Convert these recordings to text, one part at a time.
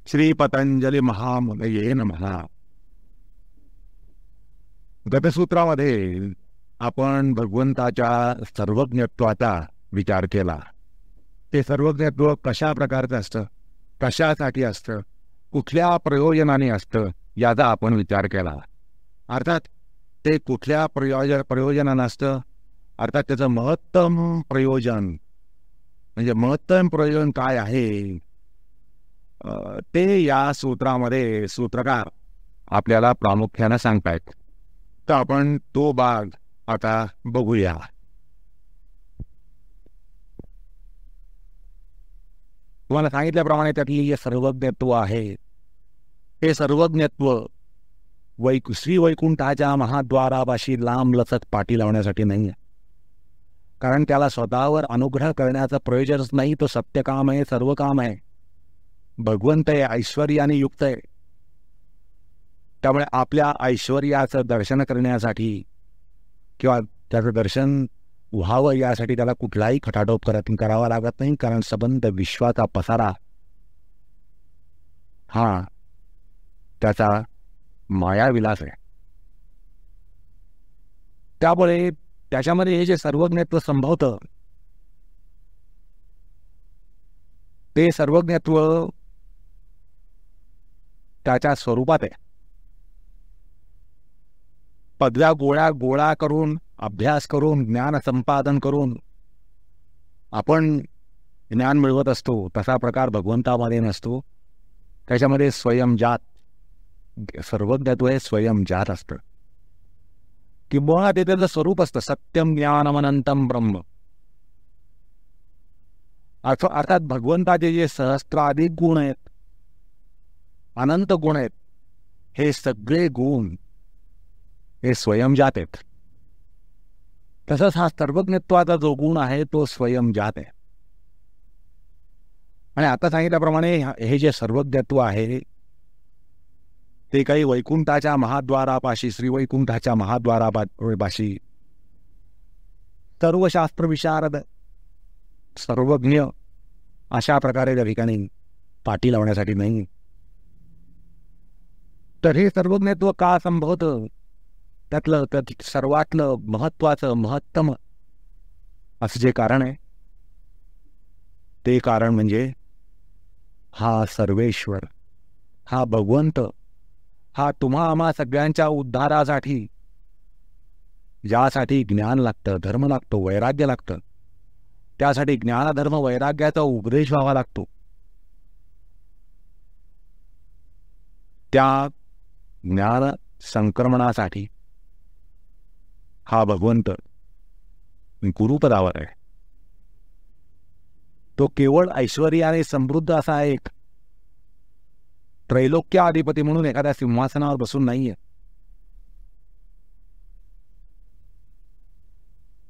श्री पतंजली महामुनये नमः. गतसूत्रामध्ये आपण भगवंताच्या सर्वज्ञत्वाचा विचार केला. ते सर्वज्ञत्व कशा प्रकारचं असतं, कशासाठी असतं, कुठल्या प्रयोजनाने असतं याचा आपण विचार केला. अर्थात ते कुठल्या प्रयोजनानं असतं, अर्थात त्याचं महत्तम प्रयोजन म्हणजे महत्तम प्रयोजन काय आहे ते या सूत्रामध्ये सूत्रकार आपल्याला प्रामुख्यानं सांगतायत. तर आपण तो भाग आता बघूया. तुम्हाला सांगितल्याप्रमाणे त्यातली जे सर्वज्ञत्व आहे हे सर्वज्ञत्व श्री वैकुंठाच्या महाद्वारापाशी लांब लचक पाठी लावण्यासाठी नाही आहे. कारण त्याला स्वतःवर अनुग्रह करण्याचं प्रयोजनच नाही. तो सत्यकाम आहे, सर्व काम आहे, भगवंत आहे, ऐश्वर्याने युक्त आहे. त्यामुळे आपल्या ऐश्वर्याचं दर्शन करण्यासाठी किंवा त्याचं दर्शन व्हावं यासाठी त्याला कुठलाही खटाटोप करावा लागत नाही. कारण संबंध विश्वाचा पसारा हा त्याचा मायाविलास आहे. त्यामुळे त्याच्यामध्ये हे जे सर्वज्ञत्व संभवतं ते सर्वज्ञत्व त्याच्या स्वरूपात आहे. पदव्या गोळा करून, अभ्यास करून, ज्ञान संपादन करून आपण ज्ञान मिळवत असतो तसा प्रकार भगवंतामध्ये नसतो. त्याच्यामध्ये स्वयंजात सर्वज्ञत्व हे स्वयंजात असतं. किंवा ते त्याचं स्वरूप असतं. सत्यम ज्ञानमनंतम ब्रह्म. अर्थात भगवंताचे जे सहस्त्राधिक गुण आहेत, अनंत गुण आहेत, हे सगळे गुण हे स्वयंजात आहेत. तसंच हा सर्वज्ञत्वाचा जो गुण आहे तो स्वयंजात आहे. आणि आता सांगितल्याप्रमाणे हे जे सर्वज्ञत्व आहे ते काही वैकुंठाच्या महाद्वारापाशी, श्री वैकुंठाच्या महाद्वारापाशी सर्व शास्त्र विशारद सर्वज्ञ अशा प्रकारे त्या ठिकाणी पाठी लावण्यासाठी नाही. तर हे सर्वज्ञत्व का संभवतं, त्यातलं सर्वातलं महत्वाचं, महत्तम असं जे कारण आहे ते कारण म्हणजे हा सर्वेश्वर, हा भगवंत, हा तुम्हा आम्हा सगळ्यांच्या उद्धारासाठी ज्यासाठी ज्ञान लागतं, धर्म लागतो, वैराग्य लागतं, त्यासाठी ज्ञान धर्म वैराग्याचा उपदेश व्हावा लागतो. त्या ज्ञान संक्रमणासाठी हा भगवंत गुरुपदावर आहे. तो केवळ ऐश्वर्याने समृद्ध असा एक त्रैलोक्य अधिपती म्हणून एखाद्या सिंहासनावर बसून नाहीये.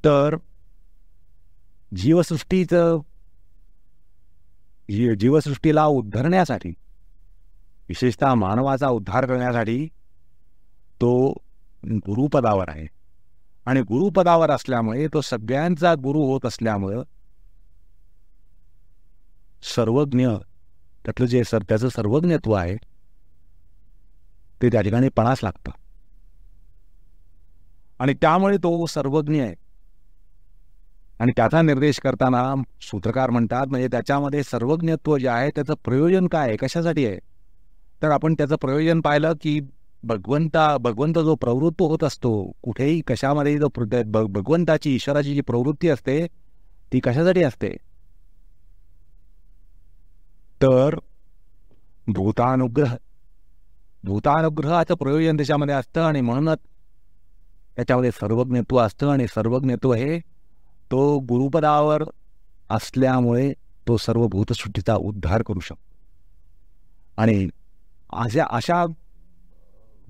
तर जीवसृष्टीला उद्धरण्यासाठी, विशेषतः मानवाचा उद्धार करण्यासाठी तो गुरुपदावर आहे. आणि गुरुपदावर असल्यामुळे, तो सगळ्यांचा गुरु होत असल्यामुळं सर्वज्ञ, त्यातलं जे त्याचं सर्वज्ञत्व आहे ते त्या ठिकाणी पणास लागतं. आणि त्यामुळे तो सर्वज्ञ आहे. आणि त्याचा निर्देश करताना सूत्रकार म्हणतात, म्हणजे त्याच्यामध्ये सर्वज्ञत्व जे आहे त्याचं प्रयोजन काय आहे, कशासाठी आहे. तर आपण त्याचं प्रयोजन पाहिलं की भगवंत जो प्रवृत्त होत असतो कुठेही कशामध्ये, जो भगवंताची, ईश्वराची जी प्रवृत्ती असते ती कशासाठी असते, तर भूतानुग्रहाचं प्रयोजन त्याच्यामध्ये असतं. आणि म्हणूनच त्याच्यामध्ये सर्वज्ञत्व असतं. आणि सर्वज्ञत्व हे तो गुरुपदावर असल्यामुळे तो सर्व भूतसृष्टीचा उद्धार करू शकतो. आणि अशा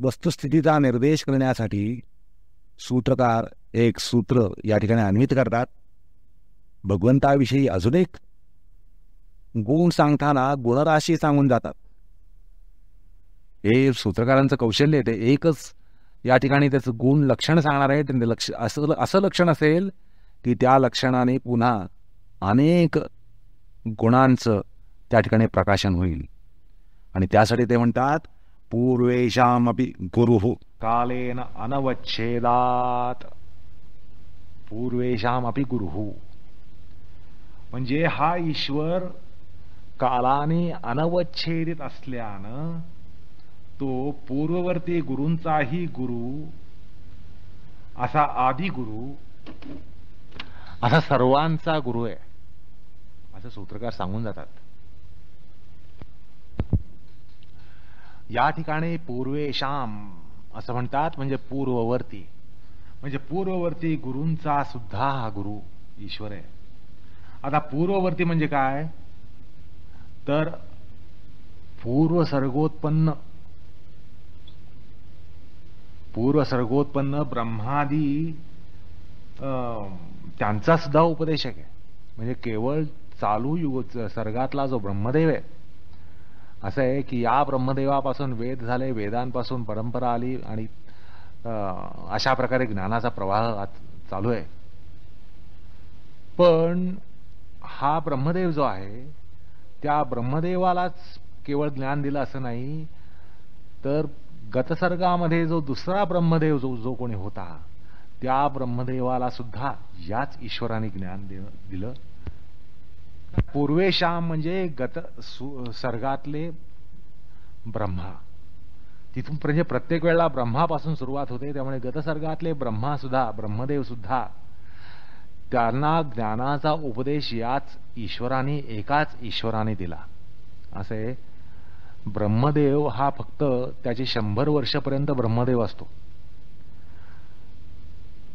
वस्तुस्थितीचा निर्देश करण्यासाठी सूत्रकार एक सूत्र या ठिकाणी अन्वित करतात. भगवंताविषयी अजून एक गुण सांगताना गुणराशी सांगून जातात. हे सूत्रकारांचं कौशल्य आहे. ते एकच या ठिकाणी त्याचं गुण लक्षण सांगणार आहे. ते असं लक्षण असेल की त्या लक्षणाने पुन्हा अनेक गुणांचं त्या ठिकाणी प्रकाशन होईल. आणि त्यासाठी ते म्हणतात पूर्वेशामपि गुरुः कालेन अनवच्छेदात. पूर्वेशामपि गुरुः म्हणजे हा ईश्वर कालाने अनवच्छेदित असल्यानं तो पूर्ववर्ती गुरूंचाही गुरु, असा आदी गुरु, असा सर्वांचा गुरु आहे, असं सूत्रकार सांगून जातात. या ठिकाणी पूर्वेशाम असं म्हणतात म्हणजे पूर्ववर्ती, म्हणजे पूर्ववर्ती गुरूंचा सुद्धा हा गुरु ईश्वर आहे. आता पूर्ववर्ती म्हणजे काय, तर पूर्वसर्गोत्पन्न ब्रह्मादी त्यांचा सुद्धा उपदेशक आहे. म्हणजे केवळ चालू युग सर्गातला जो ब्रह्मदेव आहे, असं आहे की या ब्रह्मदेवापासून वेद झाले, वेदांपासून परंपरा आली आणि अशा प्रकारे ज्ञानाचा प्रवाह चालू आहे. पण हा ब्रह्मदेव जो आहे त्या ब्रह्मदेवालाच केवळ ज्ञान दिलं असं नाही, तर गतसर्गामध्ये जो दुसरा ब्रह्मदेव जो कोणी होता त्या ब्रह्मदेवाला सुद्धा याच ईश्वराने ज्ञान दिलं. पूर्वेशाम म्हणजे सर्गातले ब्रह्मा, तिथून म्हणजे प्रत्येक वेळेला ब्रह्मापासून सुरुवात होते. त्यामुळे गतसर्गातले ब्रह्मदेव सुद्धा त्यांना ज्ञानाचा उपदेश याच ईश्वराने, एकाच ईश्वराने दिला. असे ब्रह्मदेव हा फक्त त्याचे 100 वर्षपर्यंत ब्रह्मदेव असतो.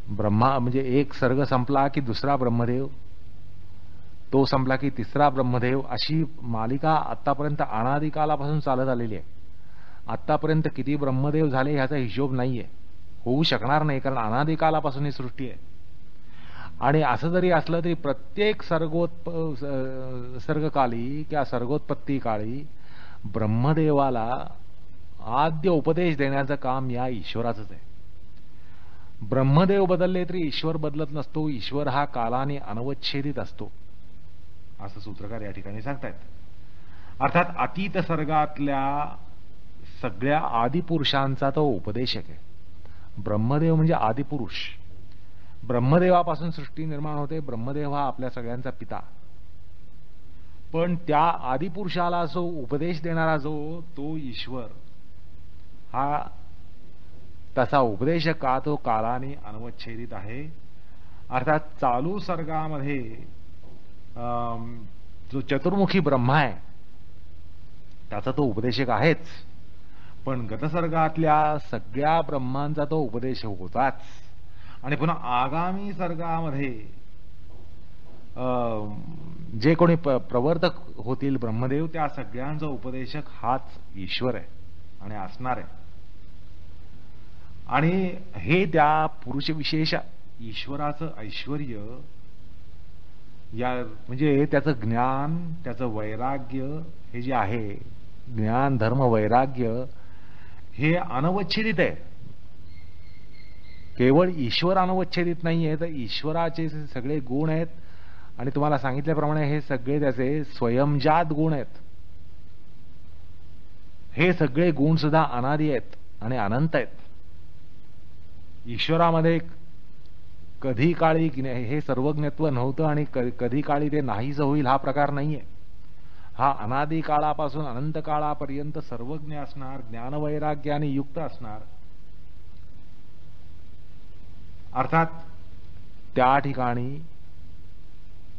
ब्रह्मा म्हणजे एक सर्ग संपला की दुसरा ब्रह्मदेव, तो संपला की तिसरा ब्रह्मदेव, अशी मालिका आतापर्यंत अनादिकालापासून चालत आलेली आहे. आतापर्यंत किती ब्रह्मदेव झाले ह्याचा हिशोब नाहीये, होऊ शकणार नाही, कारण अनादिकालापासून ही सृष्टी आहे. आणि असं जरी असलं तरी प्रत्येक सर्गकाली किंवा सर्गोत्पत्ती काळी ब्रह्मदेवाला आद्य उपदेश देण्याचं काम या ईश्वराचंच आहे. ब्रह्मदेव बदलले तरी ईश्वर बदलत नसतो. ईश्वर हा कालाने अनवच्छेदित असतो, असं सूत्रकार या ठिकाणी सांगतायत. अर्थात अतीत सर्गातल्या सगळ्या आदिपुरुषांचा तो उपदेशक आहे. ब्रह्मदेव म्हणजे आदिपुरुष. ब्रह्मदेवापासून सृष्टी निर्माण होते. ब्रह्मदेव हा आपल्या सगळ्यांचा पिता. पण त्या आदिपुरुषाला जो उपदेश देणारा तो ईश्वर हा तसा उपदेशक का, तो कालाने अनवच्छेदित आहे. अर्थात चालू सर्गामध्ये जो चतुर्मुखी ब्रह्मा आहे त्याचा तो उपदेशक आहेच, पण गतसर्गातल्या सगळ्या ब्रह्मांचा तो उपदेश होताच. आणि पुन्हा आगामी सर्गामध्ये जे कोणी प्रवर्तक होतील ब्रह्मदेव, त्या सगळ्यांचा उपदेशक हाच ईश्वर आहे आणि असणार आहे. आणि हे त्या पुरुष विशेष ईश्वराचं ऐश्वर्य, या म्हणजे त्याचं ज्ञान, त्याचं वैराग्य, हे जे आहे ज्ञान धर्म वैराग्य, हे अनवच्छेदित आहे. केवळ ईश्वर अनवच्छेदित नाहीये, तर ईश्वराचे सगळे गुण आहेत. आणि तुम्हाला सांगितल्याप्रमाणे हे सगळे त्याचे स्वयंजात गुण आहेत. हे सगळे गुण सुद्धा अनादी आहेत आणि अनंत आहेत. ईश्वरामध्ये कधी काळी हे सर्वज्ञत्व नव्हतं आणि कधी काळी ते नाहीच होईल हा प्रकार नाहीये. हा अनादी काळापासून अनंत काळापर्यंत सर्वज्ञ असणार, ज्ञानवैराग्याने युक्त असणार. अर्थात त्या ठिकाणी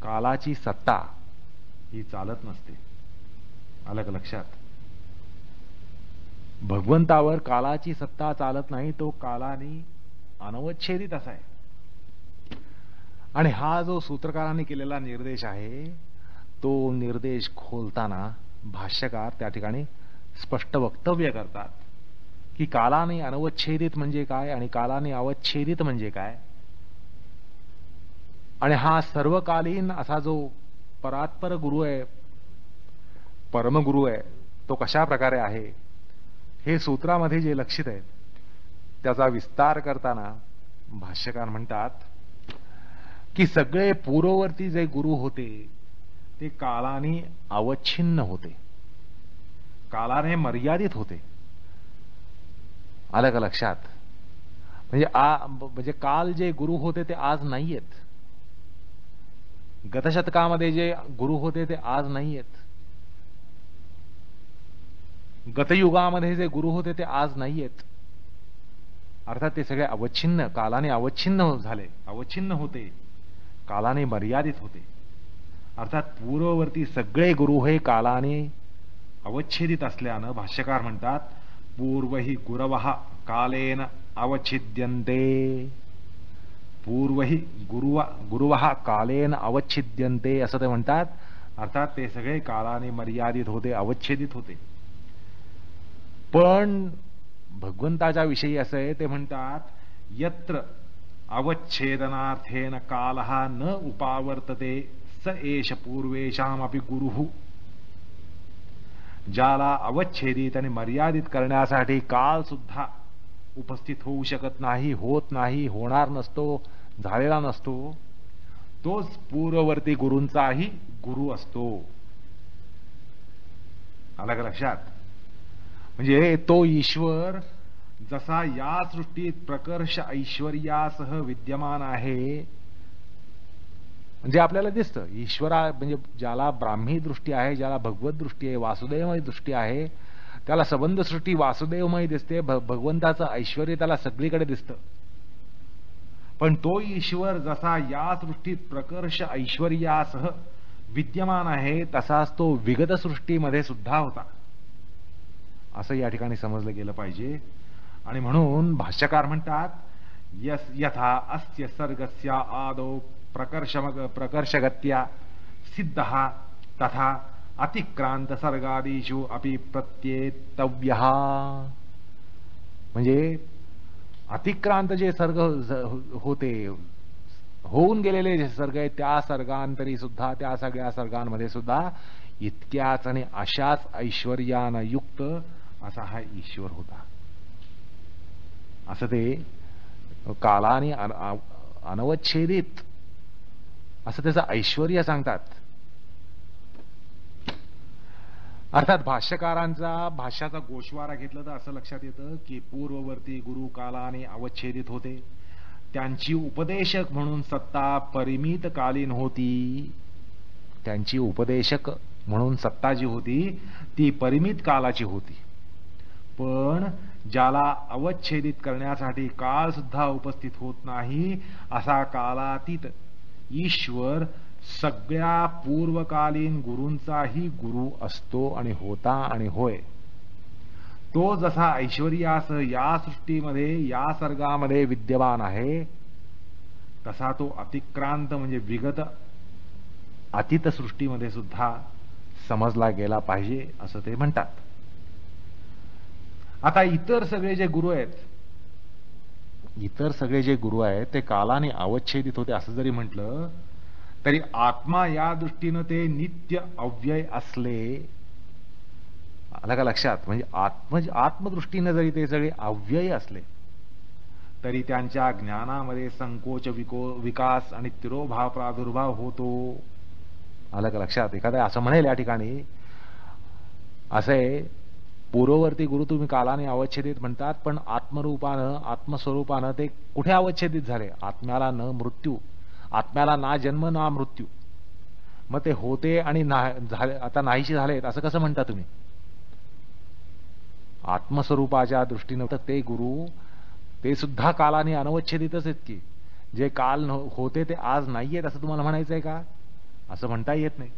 कालाची सत्ता ही चालत नसते. आलं का लक्षात? भगवंतावर कालाची सत्ता चालत नाही, तो कालाने अनवच्छेदित असा आहे. आणि हा जो सूत्रकारांनी केलेला निर्देश आहे, तो निर्देश खोलताना भाष्यकार त्या ठिकाणी स्पष्ट वक्तव्य करतात की कालाने अनवच्छेदित म्हणजे काय आणि कालाने अवच्छेदित म्हणजे काय. आणि हा सर्वकालीन असा जो परात्पर गुरु आहे, परमगुरु आहे, तो कशा प्रकारे आहे हे सूत्रामध्ये जे लक्षित आहे त्याचा विस्तार करताना भाष्यकार म्हणतात की सगळे पूर्ववर्ती जे गुरु होते ते कालाने अवच्छिन्न होते. कालाने मर्यादित होते. आलं का लक्षात? म्हणजे काल जे गुरु होते ते आज नाहीयेत. गतशतकामध्ये जे गुरु होते ते आज नाहीयेत. गतयुगामध्ये जे गुरु होते ते आज नाहीयेत. अर्थात ते सगळे अवच्छिन्न, कालाने अवच्छिन्न झाले, अवच्छिन्न होते, कालाने मर्यादित होते. अर्थात पूर्ववर्ती सगळे गुरु हे कालाने अवच्छेदित असल्यानं भाष्यकार म्हणतात पूर्वहि गुरवः कालेन अवच्छिद्यन्ते. पूर्वहि गुरुवः कालेन अवच्छिद्यन्ते असं ते म्हणतात. अर्थात ते सगळे कालाने मर्यादित होते, अवच्छेदित होते. पण भगवंताच्या विषयी असं आहे, ते म्हणतात यत्र अवच्छेदनार्थेन कालः न उपावर्तते स एष पूर्वेषामपि गुरुः. ज्याला अवच्छेदित आणि मर्यादित करण्यासाठी काल सुद्धा उपस्थित होऊ शकत नाही, होत नाही, होणार नसतो, झालेला नसतो, तोच पूर्ववर्ती गुरूंचाही गुरु असतो. आलं का लक्षात? म्हणजे तो ईश्वर जसा या सृष्टीत प्रकर्ष ऐश्वर्यासह विद्यमान आहे, म्हणजे आपल्याला दिसतं ईश्वरा म्हणजे ज्याला ब्राह्मी दृष्टी आहे, ज्याला भगवत दृष्टी आहे, वासुदेवमय दृष्टी आहे, त्याला संबंध सृष्टी वासुदेवमय दिसते. भगवंताचं ऐश्वर त्याला सगळीकडे दिसतं. पण तो ईश्वर जसा या सृष्टीत प्रकर्ष ऐश्वर्यासह विद्यमान आहे, तसाच तो विगत सृष्टीमध्ये सुद्धा होता, असं या ठिकाणी समजलं गेलं पाहिजे. आणि म्हणून भाष्यकार म्हणतात यथा अस्य सर्गस्य आदौ प्रकर्षगत्या सिद्धः तथा अतिक्रांत सर्गादिषु अपि प्रत्येतव्यः. म्हणजे अतिक्रांत जे सर्ग होते, होऊन गेलेले जे सर्ग आहेत, त्या सर्गांतरी सुद्धा, त्या सगळ्या सर्गांमध्ये सुद्धा इतक्याच आणि अशाच ऐश्वर्यानं युक्त असा हा ईश्वर होता, असं ते कालाने अनवच्छेदित असं त्याचं ऐश्वर्य सांगतात. अर्थात भाष्याचा गोषवारा घेतला तर असं लक्षात येतं की पूर्ववर्ती गुरु कालाने अवच्छेदित होते. त्यांची उपदेशक म्हणून सत्ता परिमित कालीन होती. त्यांची उपदेशक म्हणून सत्ता जी होती ती परिमित कालाची होती. पण ज्याला अवच्छेदित करण्यासाठी काळ सुद्धा उपस्थित होत नाही असा कालातीत ईश्वर सगळ्या पूर्वकालीन गुरूंचाही गुरु असतो आणि होता आणि होय. तो जसा ऐश्वर्यासह या सृष्टीमध्ये, या सर्गामध्ये विद्यमान आहे, तसा तो अतिक्रांत म्हणजे विगत अतीत सृष्टीमध्ये सुद्धा समजला गेला पाहिजे असं ते म्हणतात. आता इतर सगळे जे गुरु आहेत ते कालाने अवच्छेदित होते असं जरी म्हटलं तरी आत्मा या दृष्टीनं ते नित्य अव्यय असले. आलं का लक्षात? म्हणजे आत्मदृष्टीनं जरी ते सगळे अव्यय असले तरी त्यांच्या ज्ञानामध्ये संकोच विकास आणि तिरोभाव प्रादुर्भाव होतो. आलं का लक्षात? एखादा असं म्हणेल या ठिकाणी असे पूर्ववर्ती गुरु तुम्ही कालाने अवच्छेदित म्हणतात, पण आत्मस्वरूपानं ते कुठे अवच्छेदित झाले? आत्म्याला न मृत्यू, आत्म्याला ना जन्म ना मृत्यू. मग ते होते आणि आता नाहीशी झालेत असं कसं म्हणता तुम्ही? आत्मस्वरूपाच्या दृष्टीनं तर ते गुरु ते सुद्धा कालाने अनवच्छेदितच आहेत की. जे काल होते ते आज नाहीयेत असं तुम्हाला म्हणायचंय का? असं म्हणता येत नाही.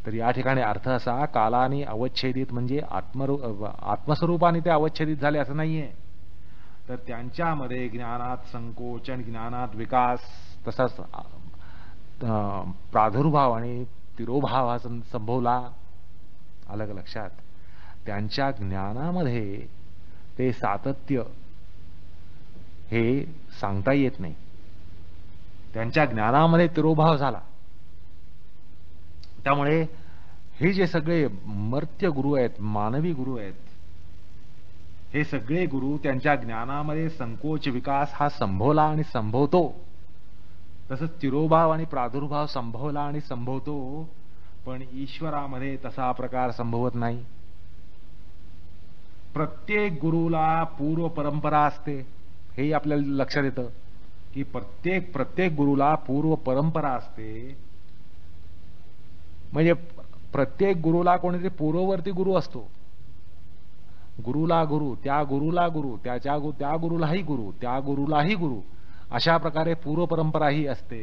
तर या ठिकाणी अर्थ असा, कालाने अवच्छेदित म्हणजे आत्मस्वरूपाने ते अवच्छेदित झाले असं नाहीये. तर त्यांच्यामध्ये ज्ञानात संकोचन, ज्ञानात विकास, तसाच प्रादुर्भाव आणि तिरोभाव हा संभवला. आलं का लक्षात? त्यांच्या ज्ञानामध्ये ते सातत्य हे सांगता येत नाही. त्यांच्या ज्ञानामध्ये तिरोभाव झाला. त्यामुळे हे जे सगळे मर्त्य गुरु आहेत, मानवी गुरु आहेत, हे सगळे गुरु त्यांच्या ज्ञानामध्ये संकोच विकास हा संभवला आणि संभवतो. तसंच तिरोभाव आणि प्रादुर्भाव संभवला आणि संभवतो. पण ईश्वरामध्ये तसा प्रकार संभवत नाही. प्रत्येक गुरुला पूर्व परंपरा असते, हेही आपल्याला लक्षात येतं की प्रत्येक गुरुला पूर्व परंपरा असते. म्हणजे प्रत्येक गुरुला कोणीतरी पूर्ववर्ती गुरु असतो. गुरुला गुरु, त्या गुरुला गुरु, त्या गुरुलाही गुरु, त्या गुरुलाही गुरु, अशा प्रकारे पूर्व परंपराही असते.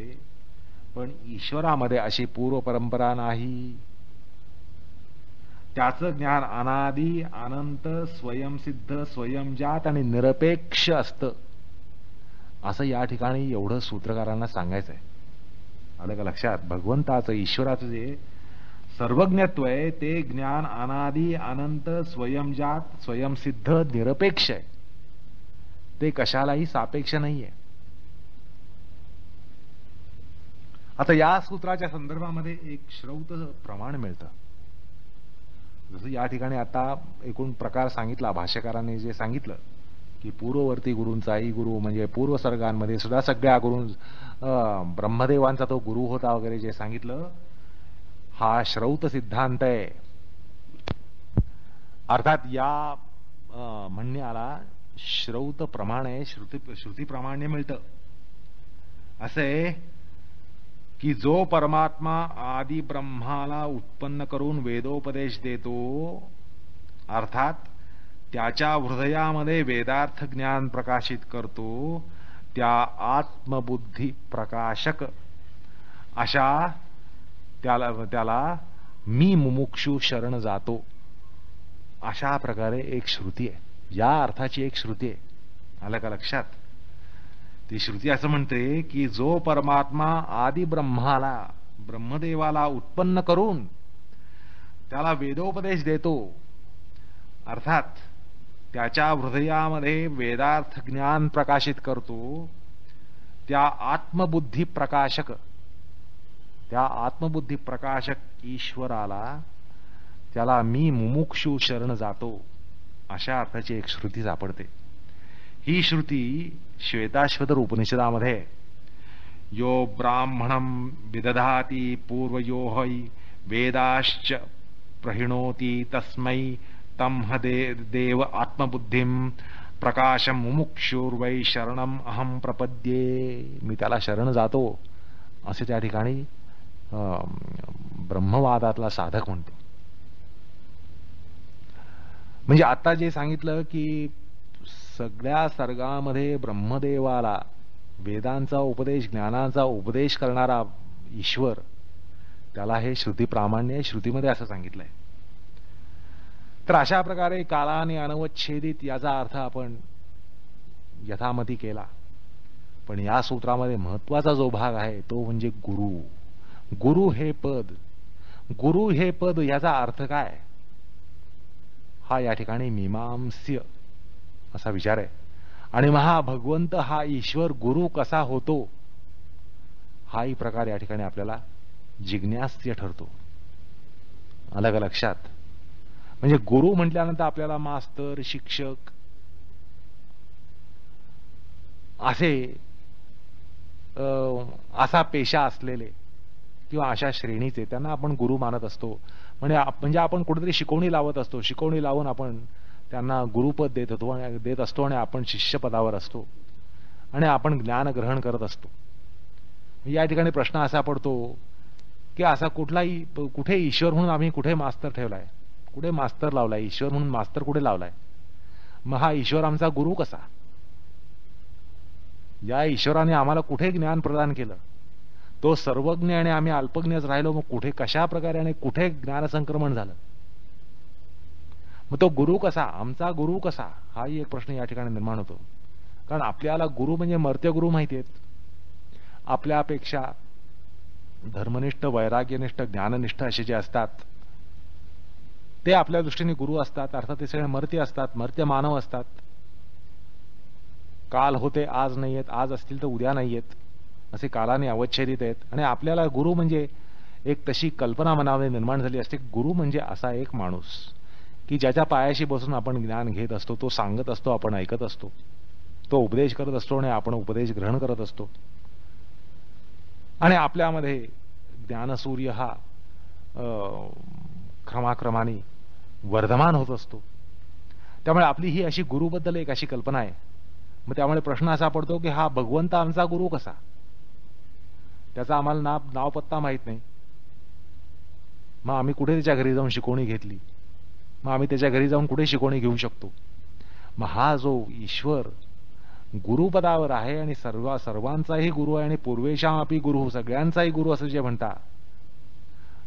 पण ईश्वरामध्ये अशी पूर्व परंपरा नाही. त्याचं ज्ञान अनादी, अनंत, स्वयंसिद्ध, स्वयंजात आणि निरपेक्ष असतं, असं या ठिकाणी एवढं सूत्रकारांना सांगायचं आहे. आलं का लक्षात? भगवंताचं, ईश्वराचं जे सर्वज्ञत्व आहे ते ज्ञान अनादी, अनंत, स्वयंजात, स्वयंसिद्ध, निरपेक्ष आहे. ते कशालाही सापेक्ष नाहीये. आता या सूत्राच्या संदर्भामध्ये एक श्रौत प्रमाण मिळतं. जसं या ठिकाणी आता एकूण प्रकार सांगितला भाष्यकारांनी, जे सांगितलं की पूर्ववर्ती गुरूंचाही गुरु म्हणजे पूर्व सर्गांमध्ये सुद्धा सगळ्या गुरु, ब्रह्मदेवांचा तो गुरु होता वगैरे जे सांगितलं, हा श्रौत सिद्धांत आहे. अर्थात या म्हणण्याला श्रौत प्रमाण आहे, श्रुती प्रामाण्य मिळतं. असे की जो परमात्मा आदि ब्रह्माला उत्पन्न करून वेदोपदेश देतो, अर्थात त्याच्या हृदयामध्ये वेदार्थ ज्ञान प्रकाशित करतो, त्या आत्मबुद्धी प्रकाशक अशा त्याला मी मुमुक्षु शरण जातो, अशा प्रकारे एक श्रुती आहे. या अर्थाची एक श्रुती आहे. आलं का लक्षात? ती श्रुती असं म्हणते की जो परमात्मा आदि ब्रह्माला, ब्रह्मदेवाला उत्पन्न करून त्याला वेदोपदेश देतो, अर्थात त्याच्या हृदयामध्ये वेदार्थ ज्ञान प्रकाशित करतो, त्या आत्मबुद्धी प्रकाशक, त्या आत्मबुद्धी प्रकाशक ईश्वराला त्याला मी मुमुक्षु शरण जातो, अशा अर्थाची एक श्रुती सापडते. ही श्रुती श्वेताश्वतर उपनिषदामध्ये यो ब्राह्मणं विदधाति पूर्वयोहि वेदाश्च प्रहिणोति तस्मै तम देव आत्मबुद्धिं प्रकाशम मुमुक्षुर्वै शरणम अहम प्रपद्ये, मी त्याला शरण जातो, असे त्या ठिकाणी ब्रह्मवादातला साधक म्हणतो. म्हणजे आता जे सांगितलं की सगळ्या सर्गामध्ये ब्रह्मदेवाला वेदांचा उपदेश, ज्ञानाचा उपदेश करणारा ईश्वर, त्याला हे श्रुती प्रामाण्य, श्रुतीमध्ये असं सांगितलंय. तर अशा प्रकारे कालाने अनवच्छेदित याचा अर्थ आपण यथामती केला. पण या सूत्रामध्ये महत्वाचा जो भाग आहे तो म्हणजे गुरु. गुरु हे पद, गुरु हे पद याचा अर्थ काय, हा या ठिकाणी मीमांस्य असा विचार आहे. आणि महा भगवंत हा ईश्वर गुरु कसा होतो, हाही प्रकार या ठिकाणी आपल्याला जिज्ञास्य ठरतो. आलं का लक्षात? म्हणजे गुरु म्हटल्यानंतर आपल्याला मास्तर, शिक्षक असे असा पेशा असलेले किंवा अशा श्रेणीचे त्यांना आपण गुरु मानत असतो. म्हणजे आपण कुठेतरी शिकवणी लावत असतो, शिकवणी लावून आपण त्यांना गुरुपद देत असतो आणि आपण शिष्यपदावर असतो आणि आपण ज्ञान ग्रहण करत असतो. या ठिकाणी प्रश्न असा पडतो की असा कुठे ईश्वर म्हणून आम्ही कुठे मास्तर ठेवलाय, कुठे मास्तर लावलाय, ईश्वर म्हणून मास्तर कुठे लावलाय? मग हा ईश्वर आमचा गुरु कसा? या ईश्वराने आम्हाला कुठे ज्ञान प्रदान केलं? तो सर्वज्ञ आणि आम्ही अल्पज्ञच राहिलो, मग कुठे, कशा प्रकारे आणि कुठे ज्ञान संक्रमण झालं? मग तो गुरु कसा, आमचा गुरु कसा, हाही एक प्रश्न या ठिकाणी निर्माण होतो. कारण आपल्याला गुरु म्हणजे मर्त्य गुरु माहिती आहेत. आपल्यापेक्षा धर्मनिष्ठ, वैराग्यनिष्ठ, ज्ञाननिष्ठ असे जे असतात ते आपल्या दृष्टीने गुरु असतात. अर्थात ते सगळे मर्त्य असतात, मर्त्य मानव असतात. काल होते, आज नाही आहेत, आज असतील तर उद्या नाही आहेत, असे कालाने अवच्छेदित आहेत. आणि आपल्याला गुरु म्हणजे एक तशी कल्पना मनामध्ये निर्माण झाली असते, गुरु म्हणजे असा एक माणूस की ज्याच्या पायाशी बसून आपण ज्ञान घेत असतो, तो सांगत असतो, आपण ऐकत असतो, तो उपदेश करत असतो आणि आपण उपदेश ग्रहण करत असतो. आणि आपल्यामध्ये ज्ञानसूर्य हा क्रमाक्रमाने वर्धमान होत असतो. त्यामुळे आपली ही अशी गुरुबद्दल एक अशी कल्पना आहे. मग त्यामुळे प्रश्न असा पडतो की हा भगवंत आमचा गुरु कसा? त्याचा आम्हाला नाव पत्ता माहित नाही. मग आम्ही कुठे त्याच्या घरी जाऊन शिकवणी घेतली? मग आम्ही त्याच्या घरी जाऊन कुठे शिकवणी घेऊ शकतो? मग हा जो ईश्वर गुरुपदावर आहे आणि सर्वांचाही गुरु आहे आणि पूर्वेशामपि गुरु, सगळ्यांचाही गुरु असं जे म्हणता,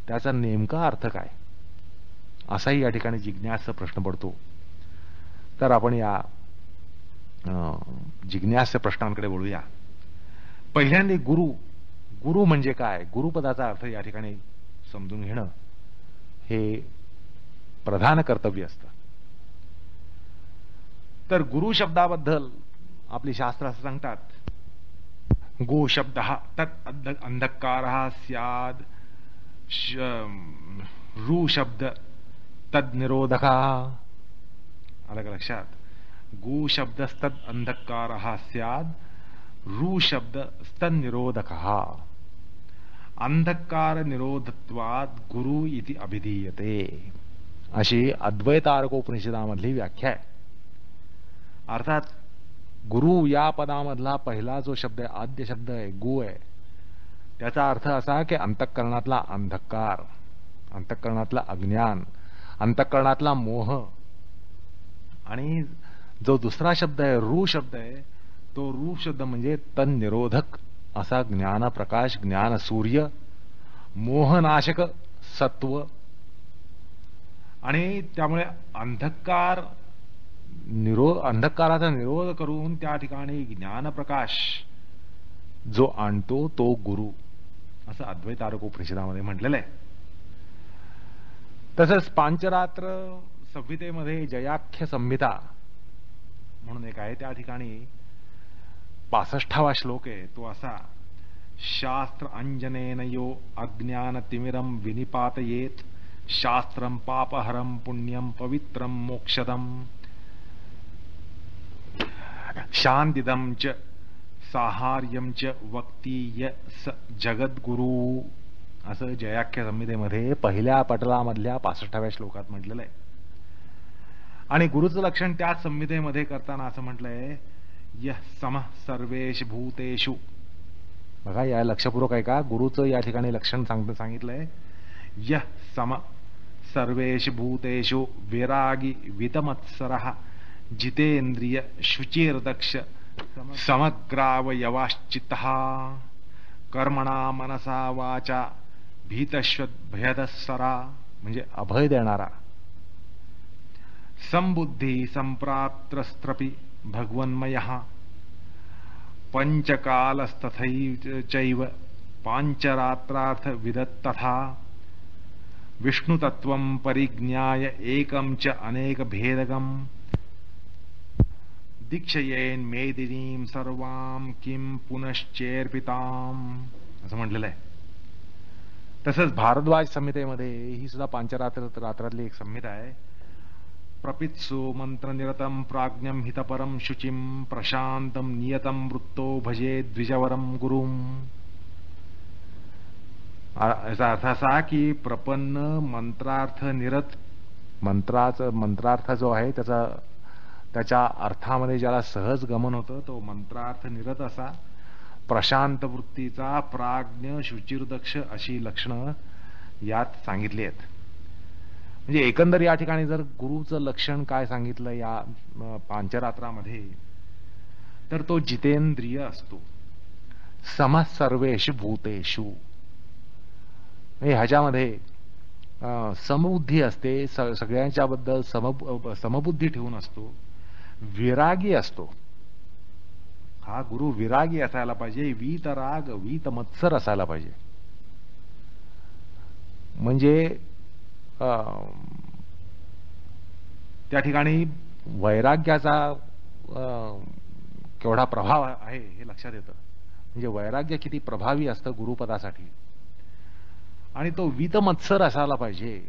त्याचा नेमका अर्थ काय? असाही या ठिकाणी जिज्ञासा प्रश्न पडतो. तर आपण या जिज्ञास्य प्रश्नांकडे वळूया. पहिल्यांदा गुरु म्हणजे काय? गुरुपदाचा अर्थ या ठिकाणी समजून घेणं हे प्रधान कर्तव्य असतं. तर गुरु शब्दाबद्दल आपली शास्त्र असं सांगतात, गो शब्द तत् अंधकार स्याद, रू शब्द तद निरोधक. आलं का लक्षात? गो शब्दस्तद अंधकार स्याद, रू शब्द स्तन निरोधक. अंधकार निरोधत्वाद गुरु इति अभिधीयते, अशी अद्वैतारकोपनिषदामधली व्याख्या आहे. अर्थात गुरु या पदामधला पहिला जो शब्द आहे, आद्य शब्द आहे, गु आहे, त्याचा अर्थ असा की अंतःकरणातला अंधकार, अंतःकरणातला अज्ञान, अंतःकरणातला मोह. आणि जो दुसरा शब्द आहे, रू शब्द आहे, तो रू शब्द म्हणजे तन निरोधक असा ज्ञान प्रकाश, ज्ञान सूर्य, मोहनाशक सत्व. आणि त्यामुळे अंधकाराचा निरोध करून त्या ठिकाणी ज्ञानप्रकाश जो आणतो तो गुरु, असं अद्वैतारकोपनिषदामध्ये म्हटलेलं आहे. तसंच पांचरात्र संहितेमध्ये जयाख्य संहिता म्हणून एक आहे, त्या ठिकाणी 65वा श्लोक आहे तो असा, शास्त्र अंजनेन यो अज्ञान तिमिरम विनिपातयेत, शास्त्रम पापहरम पुण्यम पवित्रम मोक्षदम, शांतिदम च साहार्यम च वक्ती य स जगद्गुरु, असं जयाख्य संहितेमध्ये पहिल्या पटलामधल्या 65व्या श्लोकात म्हटलेलं आहे. आणि गुरुचं लक्षण त्याच संहितेमध्ये करताना असं म्हटलंय, यः समः सर्वेषु भूतेषु. बघा, या लक्षपूर्वक आहे का? गुरुचं या ठिकाणी लक्षण सांगितलंय, यः समः सर्वेषु भूतेषु विरागी वितमत्सरः जितेंद्रिय शुचिर्दक्ष समग्रावयवाश्चित्तः कर्मणा मनसा वाचा भीतश्वभयदस्सरा, म्हणजे अभय देणारा, संबुद्धी संप्रात्रस्त्रपि भगवन्मयः, पंचकालस्तथैव पांचरात्रार्थ विदत्तथा, विष्णुतत्वं परिज्ञाय एकं च अनेक भेदगम, दीक्षयेन मेदिनीं सर्वां किं पुनश्चेर्पिताम, असं म्हटलेलं आहे. तसंच भारद्वाज संहितेमध्ये ही सुद्धा पांचरात्रातली एक संहिता आहे. प्रपित्सु मंत्रनिरतं प्राज्ञं हितपरं शुचिं, प्रशांतं नियतं वृत्तो भजे द्विजवरं गुरुं. याचा अर्थ असा की प्रपन्न मंत्रार्थ निरत, मंत्रार्थ जो आहे त्याच्या अर्थामध्ये ज्याला सहज गमन होतं तो मंत्रार्थ निरत असा, प्रशांत वृत्तीचा, प्राज्ञ, शुचिर्दक्ष अशी लक्षणं यात सांगितली आहेत. म्हणजे एकंदर या ठिकाणी जर गुरुचं लक्षण काय सांगितलं या पांचरात्रामध्ये, तर तो जितेंद्रिय असतो, समः सर्वेषु भूतेषु, ह्याच्यामध्ये समबुद्धी असते, सगळ्यांच्या बद्दल समबुद्धी ठेवून असतो, विरागी असतो. हा गुरु विरागी असायला पाहिजे, वीतराग वीतमत्सर असायला पाहिजे. म्हणजे त्या ठिकाणी वैराग्याचा केवढा प्रभाव आहे हे लक्षात येतं. म्हणजे वैराग्य किती प्रभावी असतं गुरुपदासाठी. आणि तो वीतमत्सर असायला पाहिजे.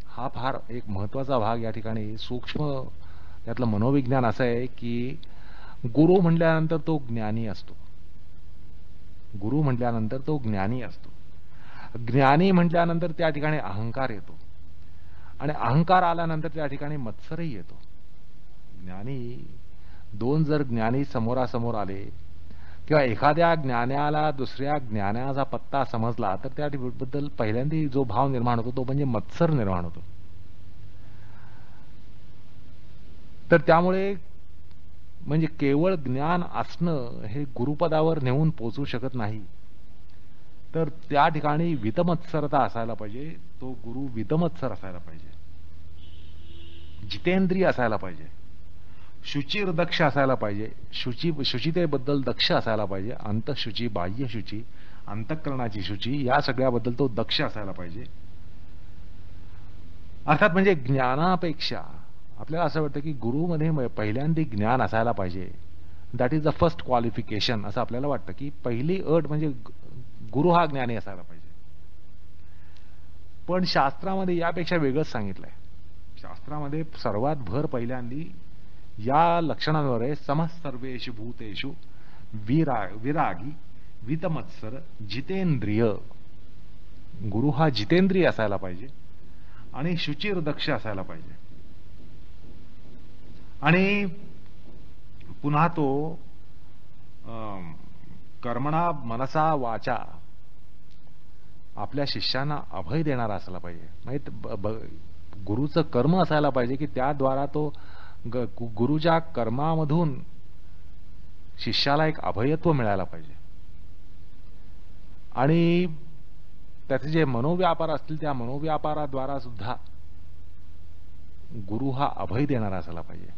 हा फार एक महत्वाचा भाग या ठिकाणी सूक्ष्म त्यातलं मनोविज्ञान असं आहे की गुरु म्हटल्यानंतर तो ज्ञानी असतो. गुरु म्हटल्यानंतर तो ज्ञानी असतो. ज्ञानी म्हटल्यानंतर त्या ठिकाणी अहंकार येतो आणि अहंकार आल्यानंतर त्या ठिकाणी मत्सरही येतो. ज्ञानी दोन जर ज्ञानी समोरासमोर आले किंवा एखाद्या ज्ञानाला दुसऱ्या ज्ञानाचा पत्ता समजला तर त्याबद्दल पहिल्यांदा जो भाव निर्माण होतो तो म्हणजे मत्सर निर्माण होतो. तर त्यामुळे म्हणजे केवळ ज्ञान असणं हे गुरुपदावर नेऊन पोचू शकत नाही. तर त्या ठिकाणी वितमत्सरता असायला पाहिजे. तो गुरु वितमत्सर असायला पाहिजे, जितेंद्रिय असायला पाहिजे, शुचिर दक्ष असायला पाहिजे, शुचितेबद्दल दक्ष असायला पाहिजे, अंतःशुची, बाह्य शुची, अंतःकरणाची शुची, या सगळ्याबद्दल तो दक्ष असायला पाहिजे. अर्थात म्हणजे ज्ञानापेक्षा आपल्याला असं वाटतं की गुरुमध्ये पहिल्यांदा ज्ञान असायला पाहिजे. That is the first qualification असं आपल्याला वाटतं की पहिली अट म्हणजे गुरु हा ज्ञानी असायला पाहिजे. पण शास्त्रामध्ये यापेक्षा वेगळंच सांगितलंय. शास्त्रामध्ये सर्वात भर पहिल्यांदी या लक्षणांवर आहे. समस्तर्वेषु भूतेषु विरागी वितमत्सर जितेंद्रिय. गुरु हा जितेंद्रिय असायला पाहिजे आणि शुचिर दक्ष असायला पाहिजे. आणि पुन्हा तो कर्मणा मनसा वाचा आपल्या शिष्यांना अभय देणारा असायला पाहिजे. म्हणजे गुरुचं कर्म असायला पाहिजे की त्याद्वारा तो गुरुच्या कर्मामधून शिष्याला एक अभयत्व मिळायला पाहिजे. आणि त्याचे जे मनोव्यापार असतील त्या मनोव्यापाराद्वारा सुद्धा गुरु हा अभय देणारा असायला पाहिजे.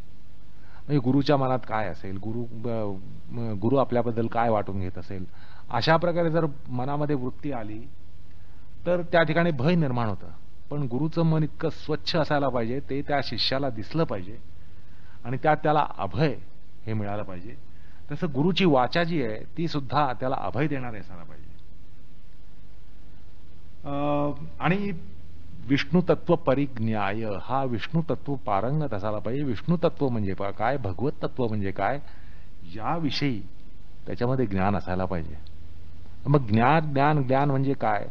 म्हणजे गुरुच्या मनात काय असेल, गुरु आपल्याबद्दल काय वाटून घेत असेल, अशा प्रकारे जर मनामध्ये वृत्ती आली तर त्या ठिकाणी भय निर्माण होतं. पण गुरुचं मन इतकं स्वच्छ असायला पाहिजे ते त्या शिष्याला दिसलं पाहिजे आणि त्यात त्याला अभय हे मिळालं पाहिजे. तसं गुरुची वाचा जी आहे ती सुद्धा त्याला अभय देणारी असायला पाहिजे. आणि विष्णू तत्व परिज्ञाय हा विष्णू तत्व पारंगत असायला पाहिजे. विष्णू तत्व म्हणजे काय, भगवत तत्व म्हणजे काय याविषयी त्याच्यामध्ये ज्ञान असायला पाहिजे. मग ज्ञान म्हणजे काय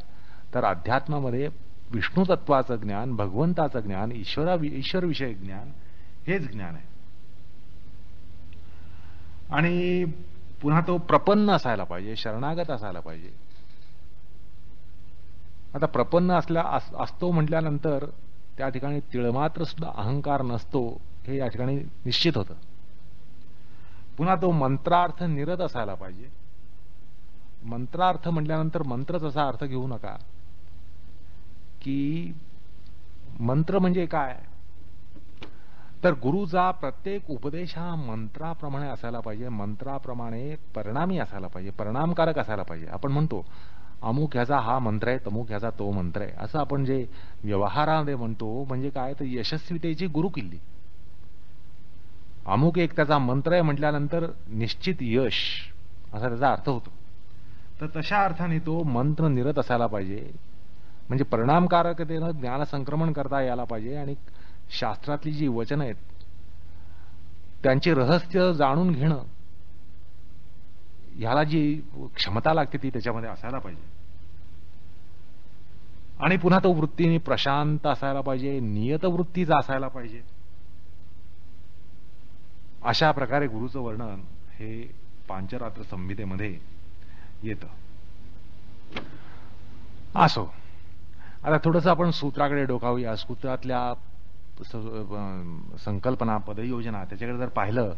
तर अध्यात्मामध्ये विष्णू तत्वाचं ज्ञान, भगवंताचं ज्ञान, ईश्वर विषयक ज्ञान हेच ज्ञान आहे. आणि पुन्हा तो प्रपन्न असायला पाहिजे, शरणागत असायला पाहिजे. आता प्रपन्न असतो म्हटल्यानंतर त्या ठिकाणी तिळमात्र सुद्धा अहंकार नसतो हे या ठिकाणी निश्चित होतं. पुन्हा तो मंत्रार्थ निरत असायला पाहिजे. मंत्रार्थ म्हटल्यानंतर मंत्रच असा अर्थ घेऊ नका की मंत्र म्हणजे काय तर गुरुचा प्रत्येक उपदेश हा मंत्राप्रमाणे असायला पाहिजे, मंत्राप्रमाणे परिणामी असायला पाहिजे, परिणामकारक असायला पाहिजे. आपण म्हणतो अमुक ह्याचा हा मंत्र आहे, तमुक ह्याचा तो मंत्र आहे, असं आपण जे व्यवहारामध्ये म्हणतो म्हणजे काय तर यशस्वीतेची गुरुकिल्ली. अमुक एक त्याचा मंत्र आहे म्हटल्यानंतर निश्चित यश असा त्याचा अर्थ होतो. तर तशा अर्थाने तो मंत्र निरत असायला पाहिजे, म्हणजे परिणामकारकतेनं ज्ञान संक्रमण करता यायला पाहिजे. आणि शास्त्रातली जी वचनं आहेत त्यांची रहस्य जाणून घेणं ह्याला जी क्षमता लागते ती त्याच्यामध्ये असायला पाहिजे. आणि पुन्हा तो वृत्तीने प्रशांत असायला पाहिजे, नियत वृत्तीचा असायला पाहिजे. अशा प्रकारे गुरुचं वर्णन हे पांचरात्र संहितेमध्ये येतं. असो, आता थोडंसं आपण सूत्राकडे डोकावूया. सूत्रातल्या संकल्पना, पदयोजना त्याच्याकडे जर पाहिलं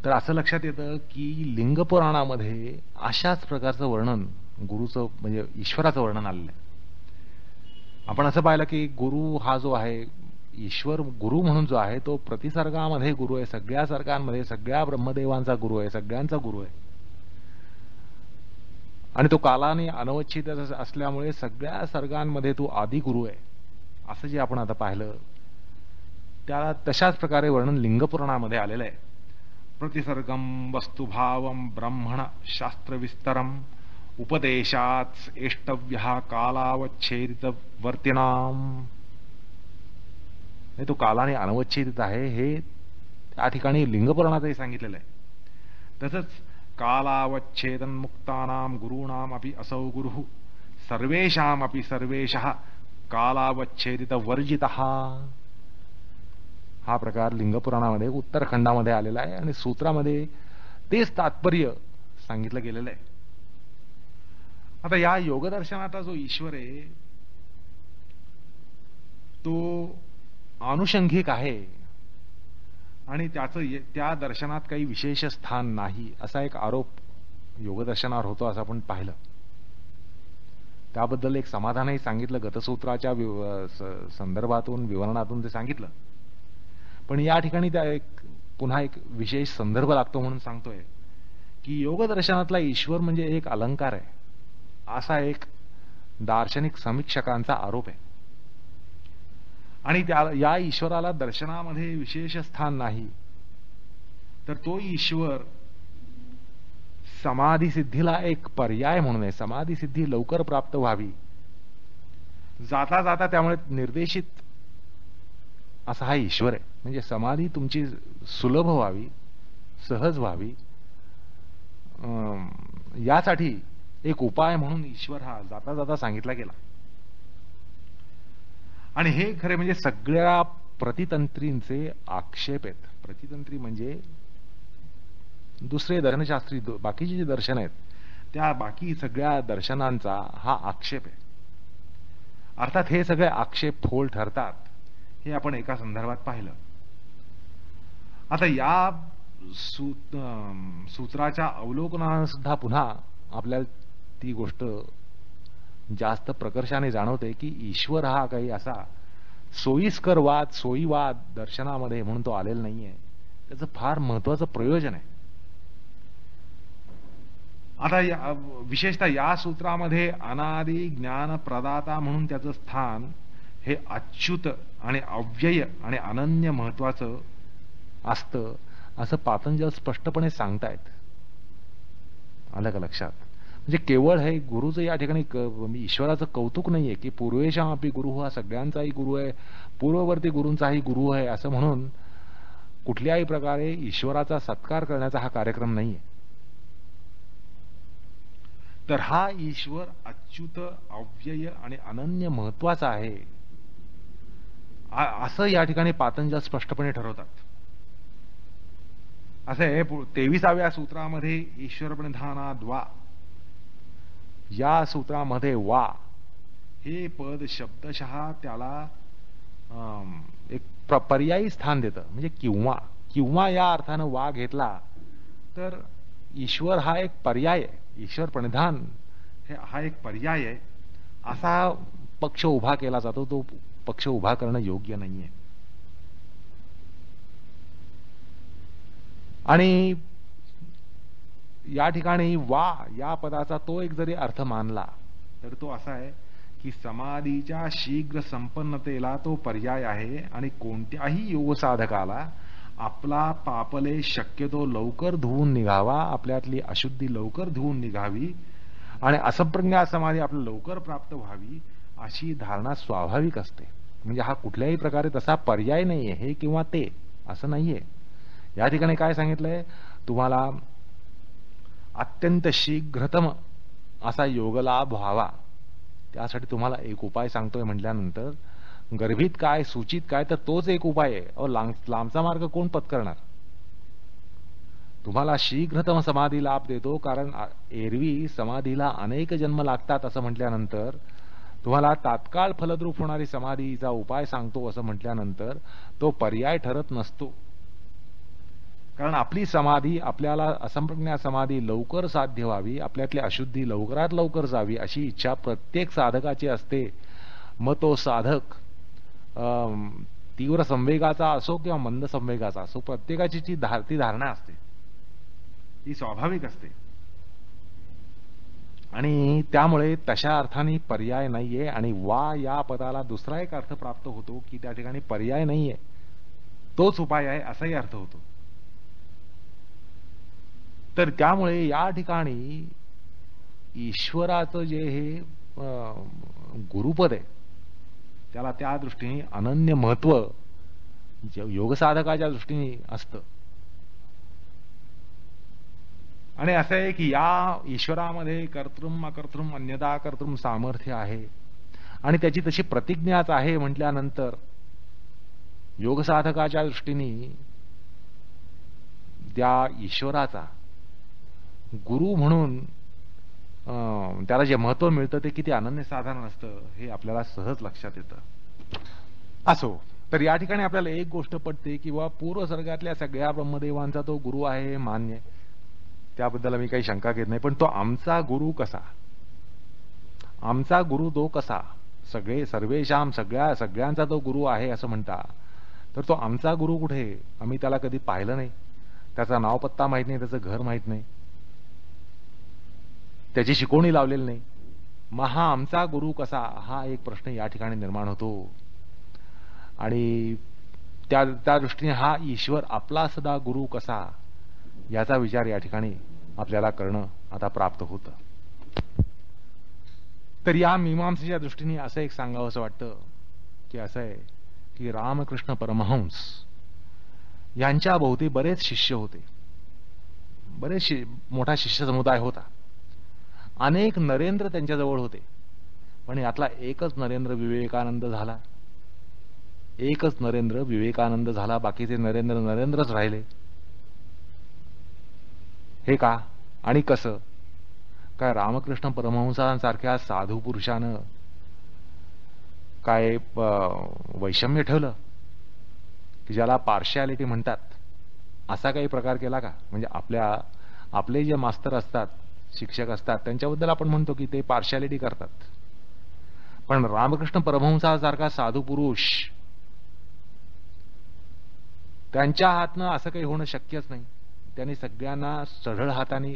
तर असं लक्षात येतं की लिंगपुराणामध्ये अशाच प्रकारचं वर्णन गुरुचं म्हणजे ईश्वराचं वर्णन आलेलं आहे. आपण असं पाहिलं की गुरु हा जो आहे, ईश्वर गुरु म्हणून जो आहे तो प्रतिसर्गामध्ये गुरु आहे, सगळ्या सर्गांमध्ये सगळ्या ब्रह्मदेवांचा गुरु आहे, सगळ्यांचा गुरु आहे. आणि तो कालाने अनवच्छित असल्यामुळे सगळ्या सर्गांमध्ये तो आदि गुरु आहे. असं जे आपण आता पाहिलं त्याला तशाच प्रकारे वर्णन लिंगपुराणामध्ये आलेलं आहे. प्रतिसर्गम वस्तुभावम ब्रह्मण शास्त्र विस्तरम उपदेशात एष्टव्य कालावच्छेदित वर्तिनाम. तो कालाने अनवच्छेदित आहे हे त्या ठिकाणी लिंगपुराणातही सांगितलेलं आहे. तसंच कालावच्छेदन मुक्तानाम गुरूणाम अपि असौ गुरुः सर्वेषाम अपि सर्वेशः कालावच्छेदित वर्जितः. हा प्रकार लिंगपुराणामध्ये उत्तरखंडामध्ये आलेला आहे आणि सूत्रामध्ये तेच तात्पर्य सांगितलं गेलेलं आहे. आता या योगदर्शनाचा जो ईश्वर आहे तो आनुषंगिक आहे आणि त्या दर्शनात काही विशेष स्थान नाही असा एक आरोप योगदर्शनावर होतो असं आपण पाहिलं. त्याबद्दल एक समाधानही सांगितलं, गतसूत्राच्या संदर्भातून विवरणातून ते सांगितलं. पण या ठिकाणी त्या पुन्हा एक विशेष संदर्भ लागतो म्हणून सांगतोय की योगदर्शनातला ईश्वर म्हणजे एक अलंकार आहे असा एक दार्शनिक समीक्षकांचा आरोप आहे. आणि या ईश्वराला दर्शनामध्ये विशेष स्थान नाही, तर तो ईश्वर समाधी सिद्धीला एक पर्याय म्हणून आहे. समाधी सिद्धी लवकर प्राप्त व्हावी, जाता जाता त्यामुळे निर्देशित असा हा ईश्वर आहे. म्हणजे समाधी तुमची सुलभ व्हावी, सहज व्हावी, यासाठी एक उपाय म्हणून ईश्वर हा जाता जाता सांगितला गेला. आणि हे खरे म्हणजे सगळ्या प्रतितंत्रींचे आक्षेप आहेत. प्रतितंत्री म्हणजे दुसरे दर्शनशास्त्री, बाकीचे जे दर्शन आहेत त्या बाकी सगळ्या दर्शनांचा हा आक्षेप आहे. अर्थात हे सगळे आक्षेप फोल ठरतात हे आपण एका संदर्भात पाहिलं. आता या सूत्राच्या अवलोकनानं सुद्धा पुन्हा आपल्याला ती गोष्ट जास्त प्रकर्षाने जाणवते की ईश्वर हा काही असा सोयीस्कर वाद, सोयीवाद दर्शनामध्ये म्हणून तो आलेला नाहीये. त्याचं फार महत्वाचं प्रयोजन आहे. आता विशेषतः या सूत्रामध्ये अनादि ज्ञान प्रदाता म्हणून त्याचं स्थान हे अच्युत आणि अव्यय आणि अनन्य महत्वाचं असतं असं पातंजल स्पष्टपणे सांगतायत. आलं का लक्षात? म्हणजे केवळ हे गुरुचं या ठिकाणी ईश्वराचं कौतुक नाहीये की पूर्वेशाम अपि गुरु हा सगळ्यांचाही गुरु आहे, पूर्ववर्ती गुरूंचाही गुरु आहे असं म्हणून कुठल्याही प्रकारे ईश्वराचा सत्कार करण्याचा हा कार्यक्रम नाहीये. तर हा ईश्वर अच्युत, अव्यय आणि अनन्य महत्वाचा आहे असं या ठिकाणी पातंजल स्पष्टपणे ठरवतात. असं आहे 23व्या सूत्रामध्ये ईश्वर प्रणिधानाद् वा, या सूत्रामध्ये वा हे पद शब्दशः त्याला एक पर्यायी स्थान देतं. म्हणजे किंवा किंवा या अर्थानं वा घेतला तर ईश्वर हा एक पर्याय आहे, ईश्वर प्रणिधान हा एक पर्याय आहे असा पक्ष उभा केला जातो. तो पक्ष उभा करणं योग्य नाहीये. आणि या ठिकाणी वा या पदाचा तो एक जरी अर्थ मानला तर तो असा आहे की समाधीच्या शीघ्र संपन्नतेला तो पर्याय आहे आणि कोणत्याही योग साधकाला आपला पापले शक्यतो लवकर धुवून निघावा, आपल्यातली अशुद्धी लवकर धुवून निघावी आणि असंप्रज्ञात समाधी आपल्याला लवकर प्राप्त व्हावी अशी धारणा स्वाभाविक असते. म्हणजे हा कुठल्याही प्रकारे तसा पर्याय नाहीये, हे किंवा ते असं नाहीये. या ठिकाणी काय सांगितलंय, तुम्हाला अत्यंत शीघ्रतम असा योगलाभ व्हावा त्यासाठी तुम्हाला एक उपाय सांगतोय म्हटल्यानंतर गर्भित काय सूचित काय तर तोच एक उपाय आहे. अहो लांबचा मार्ग कोण पत्करणार? तुम्हाला शीघ्रतम समाधी लाभ देतो कारण एरवी समाधीला अनेक जन्म लागतात असं म्हटल्यानंतर तुम्हाला तात्काळ फलद्रूप होणारी समाधीचा उपाय सांगतो असं म्हटल्यानंतर तो पर्याय ठरत नसतो. कारण आपली समाधी, आपल्याला असंप्रज्ञात समाधी लवकर साध्य व्हावी, आपल्यातली अशुद्धी लवकरात लवकर जावी अशी इच्छा प्रत्येक साधकाची असते. मग तो साधक तीव्र संवेगाचा असो किंवा मंद संवेगाचा असो, प्रत्येकाची ती धारणा असते, ती स्वाभाविक असते. आणि त्यामुळे तशा अर्थाने पर्याय नाहीये. आणि वा या पदाला दुसरा एक अर्थ प्राप्त होतो की त्या ठिकाणी पर्याय नाहीये, तोच उपाय आहे असाही अर्थ होतो. तर त्यामुळे या ठिकाणी ईश्वराचं जे हे गुरुपद आहे त्याला त्या दृष्टीने अनन्य महत्व योगसाधकाच्या दृष्टीने असतं. आणि असं आहे की या ईश्वरामध्ये कर्तृम अकर्तृम अन्यथा कर्तृम सामर्थ्य आहे आणि त्याची तशी प्रतिज्ञाच आहे म्हटल्यानंतर योगसाधकाच्या दृष्टीने त्या ईश्वराचा गुरु म्हणून त्याला जे महत्व मिळतं ते किती अनन्यसाधारण असतं हे आपल्याला सहज लक्षात येतं. असो, तर या ठिकाणी आपल्याला एक गोष्ट पटते की बा पूर्व सर्गातल्या सगळ्या ब्रह्मदेवांचा तो गुरु आहे हे मान्य, त्याबद्दल मी काही शंका घेत नाही. पण तो आमचा गुरु कसा, आमचा गुरु तो कसा, सर्वेशाम सगळ्यांचा तो गुरु आहे असं म्हणता, तर तो आमचा गुरु कुठे? आम्ही त्याला कधी पाहिलं नाही, त्याचा नाव पत्ता माहित नाही, त्याचं घर माहित नाही, त्याची शिकवणी लावलेली नाही. मग हा आमचा गुरु कसा, हा एक प्रश्न या ठिकाणी निर्माण होतो. आणि त्या दृष्टीने हा ईश्वर आपला सदा गुरु कसा, याचा विचार या ठिकाणी आपल्याला करणं आता प्राप्त होतं. तर या मीमांसेच्या दृष्टीने असं एक सांगावं असं वाटतं की असं आहे की रामकृष्ण परमहंस यांच्या भोवती बरेच शिष्य होते, बरेच मोठा शिष्य समुदाय होता, अनेक नरेंद्र त्यांच्याजवळ होते. पण यातला एकच नरेंद्र विवेकानंद झाला, एकच नरेंद्र विवेकानंद झाला, बाकीचे नरेंद्रच राहिले. हे का आणि कसं काय? रामकृष्ण परमहंसांसारख्या साधू पुरुषानं काय वैषम्य ठेवलं की ज्याला पार्शियालिटी म्हणतात, असा काही प्रकार केला का? म्हणजे आपले जे मास्तर असतात, शिक्षक असतात, त्यांच्याबद्दल आपण म्हणतो की ते पार्शियालिटी करतात. पण रामकृष्ण परमहंसासारखा साधू पुरुष, त्यांच्या हातनं असं काही होणं शक्यच नाही. त्यांनी सगळ्यांना सरळ हाताने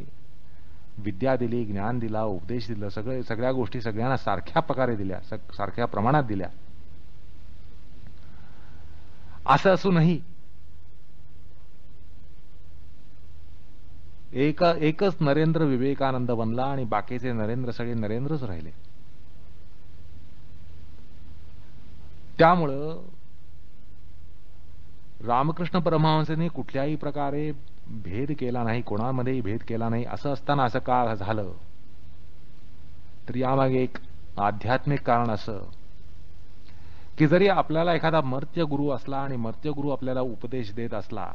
विद्या दिली, ज्ञान दिला, उपदेश दिला, सगळ्या गोष्टी सगळ्यांना सारख्या प्रकारे दिल्या, सारख्या प्रमाणात दिल्या. असं असूनही एकच नरेंद्र विवेकानंद बनला आणि बाकीचे नरेंद्र सगळे नरेंद्रच राहिले. त्यामुळं रामकृष्ण परमहंसांनी कुठल्याही प्रकारे भेद केला नाही, कोणामध्येही भेद केला नाही. असं असताना असं का झालं? तर यामागे एक आध्यात्मिक कारण असं की जरी आपल्याला एखादा मर्त्य गुरु असला आणि मर्त्य गुरु आपल्याला उपदेश देत असला,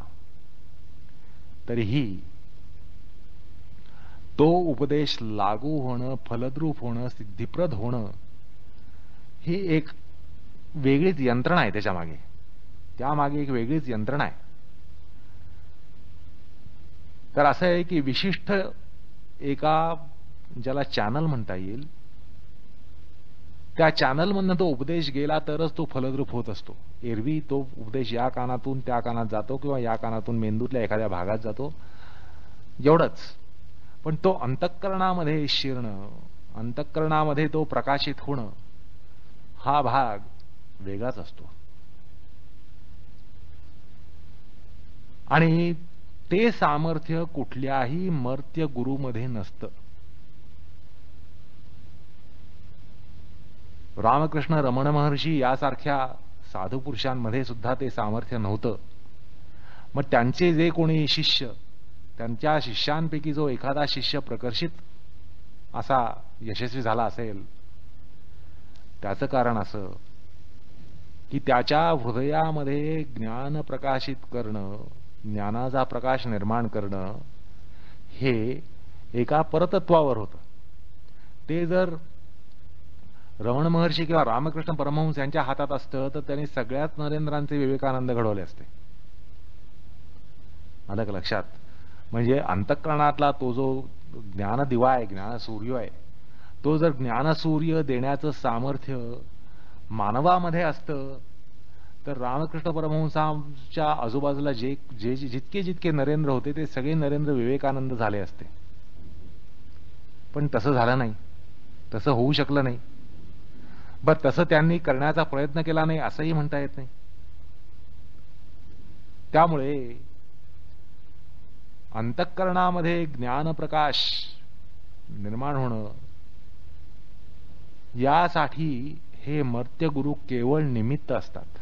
तरीही तो उपदेश लागू होणं, फलद्रूप होणं, सिद्धिप्रद होणं ही एक वेगळीच यंत्रणा आहे. त्यामागे एक वेगळीच यंत्रणा आहे. तर असं आहे की विशिष्ट एका ज्याला चॅनल म्हणता येईल, त्या चॅनलमधनं तो उपदेश गेला तरच तो फलद्रूप होत असतो. एरवी तो उपदेश या कानातून त्या कानात जातो किंवा या कानातून मेंदूतल्या एखाद्या भागात जातो, एवढंच. पण तो अंतःकरणामध्ये शिरणं, अंतःकरणामध्ये तो प्रकाशित होणं, हा भाग वेगळाच असतो. आणि ते सामर्थ्य कुठल्याही मर्त्य गुरुमध्ये नसतं. रामकृष्ण रमण महर्षी यासारख्या साधू पुरुषांमध्ये सुद्धा ते सामर्थ्य नव्हतं. मग त्यांचे जे कोणी शिष्य, त्यांच्या शिष्यांपैकी जो एखादा शिष्य प्रकर्षित असा यशस्वी झाला असेल, त्याचं कारण असं की त्याच्या हृदयामध्ये ज्ञान प्रकाशित करणं, ज्ञानाचा प्रकाश निर्माण करणं हे एका परतत्वावर होतं. ते जर रमण महर्षी किंवा रामकृष्ण परमहंस यांच्या हातात असतं तर त्यांनी सगळ्याच नरेंद्रांचे विवेकानंद घडवले असते. आलं का लक्षात? म्हणजे अंतःकरणातला तो जो ज्ञानदिवा आहे, ज्ञानसूर्य आहे, तो जर ज्ञानसूर्य देण्याचं सामर्थ्य मानवामध्ये असतं तर रामकृष्ण परमहंसांच्या आजूबाजूला जितके नरेंद्र होते ते सगळे नरेंद्र विवेकानंद झाले असते. पण तसं झालं नाही, तसं होऊ शकलं नाही. बरं, तसं त्यांनी करण्याचा प्रयत्न केला नाही असंही म्हणता येत नाही. त्यामुळे अंतःकरणामध्ये ज्ञानप्रकाश निर्माण होणं, यासाठी हे मर्त्य गुरु केवळ निमित्त असतात.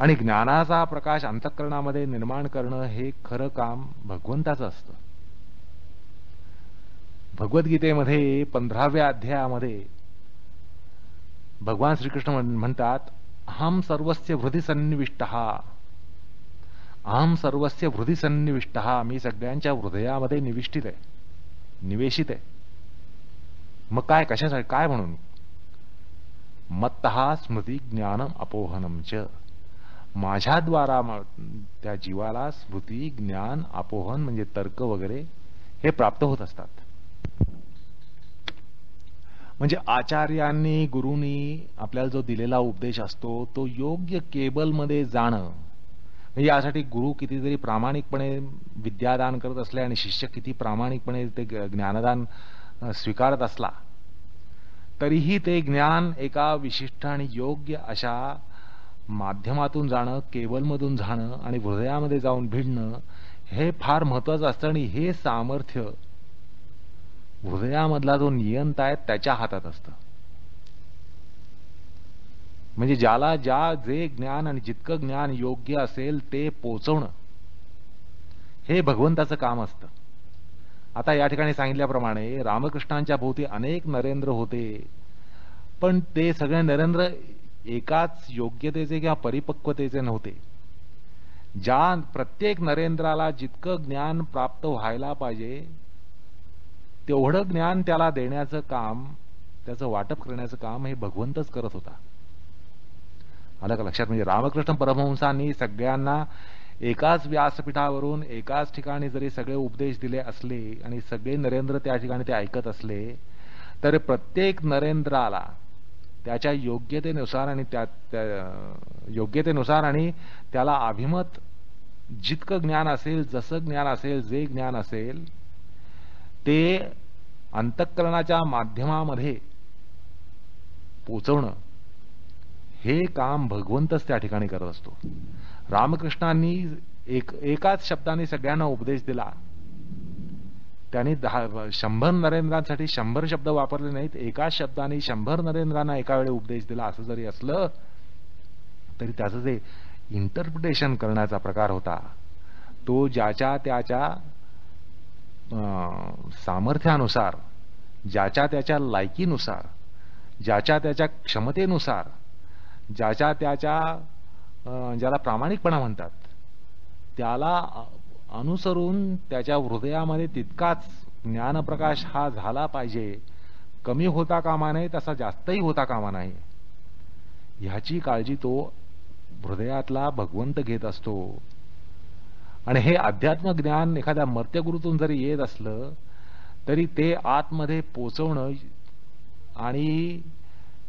आणि ज्ञानाचा प्रकाश अंतःकरणामध्ये निर्माण करणं हे खरं काम भगवंताचं असतं. भगवद्गीतेमध्ये 15व्या अध्यायामध्ये भगवान श्रीकृष्ण म्हणतात अहम सर्वस्य हृदय सन्निविष्टः, अहम सर्वस्य हृदय सन्निविष्टः, मी सगळ्यांच्या हृदयामध्ये निविष्टित आहे, निवेशित आहे. मग काय, कशासाठी, काय म्हणून? मत्तः स्मृती ज्ञानम अपोहनम च, माझ्याद्वारा त्या जीवाला स्मृती ज्ञान अपोहन म्हणजे तर्क वगैरे हे प्राप्त होत असतात. म्हणजे आचार्यांनी, गुरूंनी आपल्याला जो दिलेला उपदेश असतो तो योग्य केबलमध्ये जाणं. म्हणजे यासाठी गुरु किती जरी प्रामाणिकपणे विद्यादान करत असले आणि शिष्य किती प्रामाणिकपणे ते ज्ञानदान स्वीकारत असला तरीही ते ज्ञान एका विशिष्ट आणि योग्य अशा माध्यमातून जाणं, केबलमधून जाणं आणि हृदयामध्ये जाऊन भिडणं हे फार महत्वाचं असतं. आणि हे सामर्थ्य हृदयामधला जो नियंता आहे त्याच्या हातात असतं. म्हणजे ज्याला जे ज्ञान आणि जितकं ज्ञान योग्य असेल ते पोचवणं हे भगवंताचं काम असतं. आता या ठिकाणी सांगितल्याप्रमाणे रामकृष्णांच्या भोवती अनेक नरेंद्र होते, पण ते सगळे नरेंद्र एकाच योग्यतेचे किंवा परिपक्वतेचे नव्हते. ज्या प्रत्येक नरेंद्राला जितकं ज्ञान प्राप्त व्हायला पाहिजे तेवढं ज्ञान त्याला देण्याचं काम, त्याचं वाटप करण्याचं काम हे भगवंतच करत होता. आलं का लक्षात? म्हणजे रामकृष्ण परमहंसांनी सगळ्यांना एकाच व्यासपीठावरून एकाच ठिकाणी जरी सगळे उपदेश दिले असले आणि सगळे नरेंद्र त्या ठिकाणी ते ऐकत असले तर प्रत्येक नरेंद्राला त्याच्या योग्यतेनुसार आणि त्याला अभिमत जितकं ज्ञान असेल, जसं ज्ञान असेल, जे ज्ञान असेल ते अंतःकरणाच्या माध्यमामध्ये पोचवणं हे काम भगवंतच त्या ठिकाणी करत असतो. रामकृष्णांनी एकाच शब्दाने सगळ्यांना उपदेश दिला. त्यांनी 100 नरेंद्रांसाठी 100 शब्द वापरले नाहीत, एकाच शब्दाने 100 नरेंद्रांना एका वेळी उपदेश दिला. असं जरी असलं तरी त्याचं जे इंटरप्रिटेशन करण्याचा प्रकार होता तो ज्याच्या त्याच्या सामर्थ्यानुसार, ज्याच्या त्याच्या लायकीनुसार, ज्याच्या त्याच्या क्षमतेनुसार, ज्याच्या त्याच्या ज्याला प्रामाणिकपणा म्हणतात त्याला अनुसरून त्याच्या हृदयामध्ये तितकाच ज्ञानप्रकाश हा झाला पाहिजे. कमी होता कामा नये, तसा जास्तही होता कामा नये. ह्याची काळजी तो हृदयातला भगवंत घेत असतो. आणि हे अध्यात्म ज्ञान एखाद्या मर्त्यगुरूतून जरी येत असलं तरी ते आतमध्ये पोचवणं आणि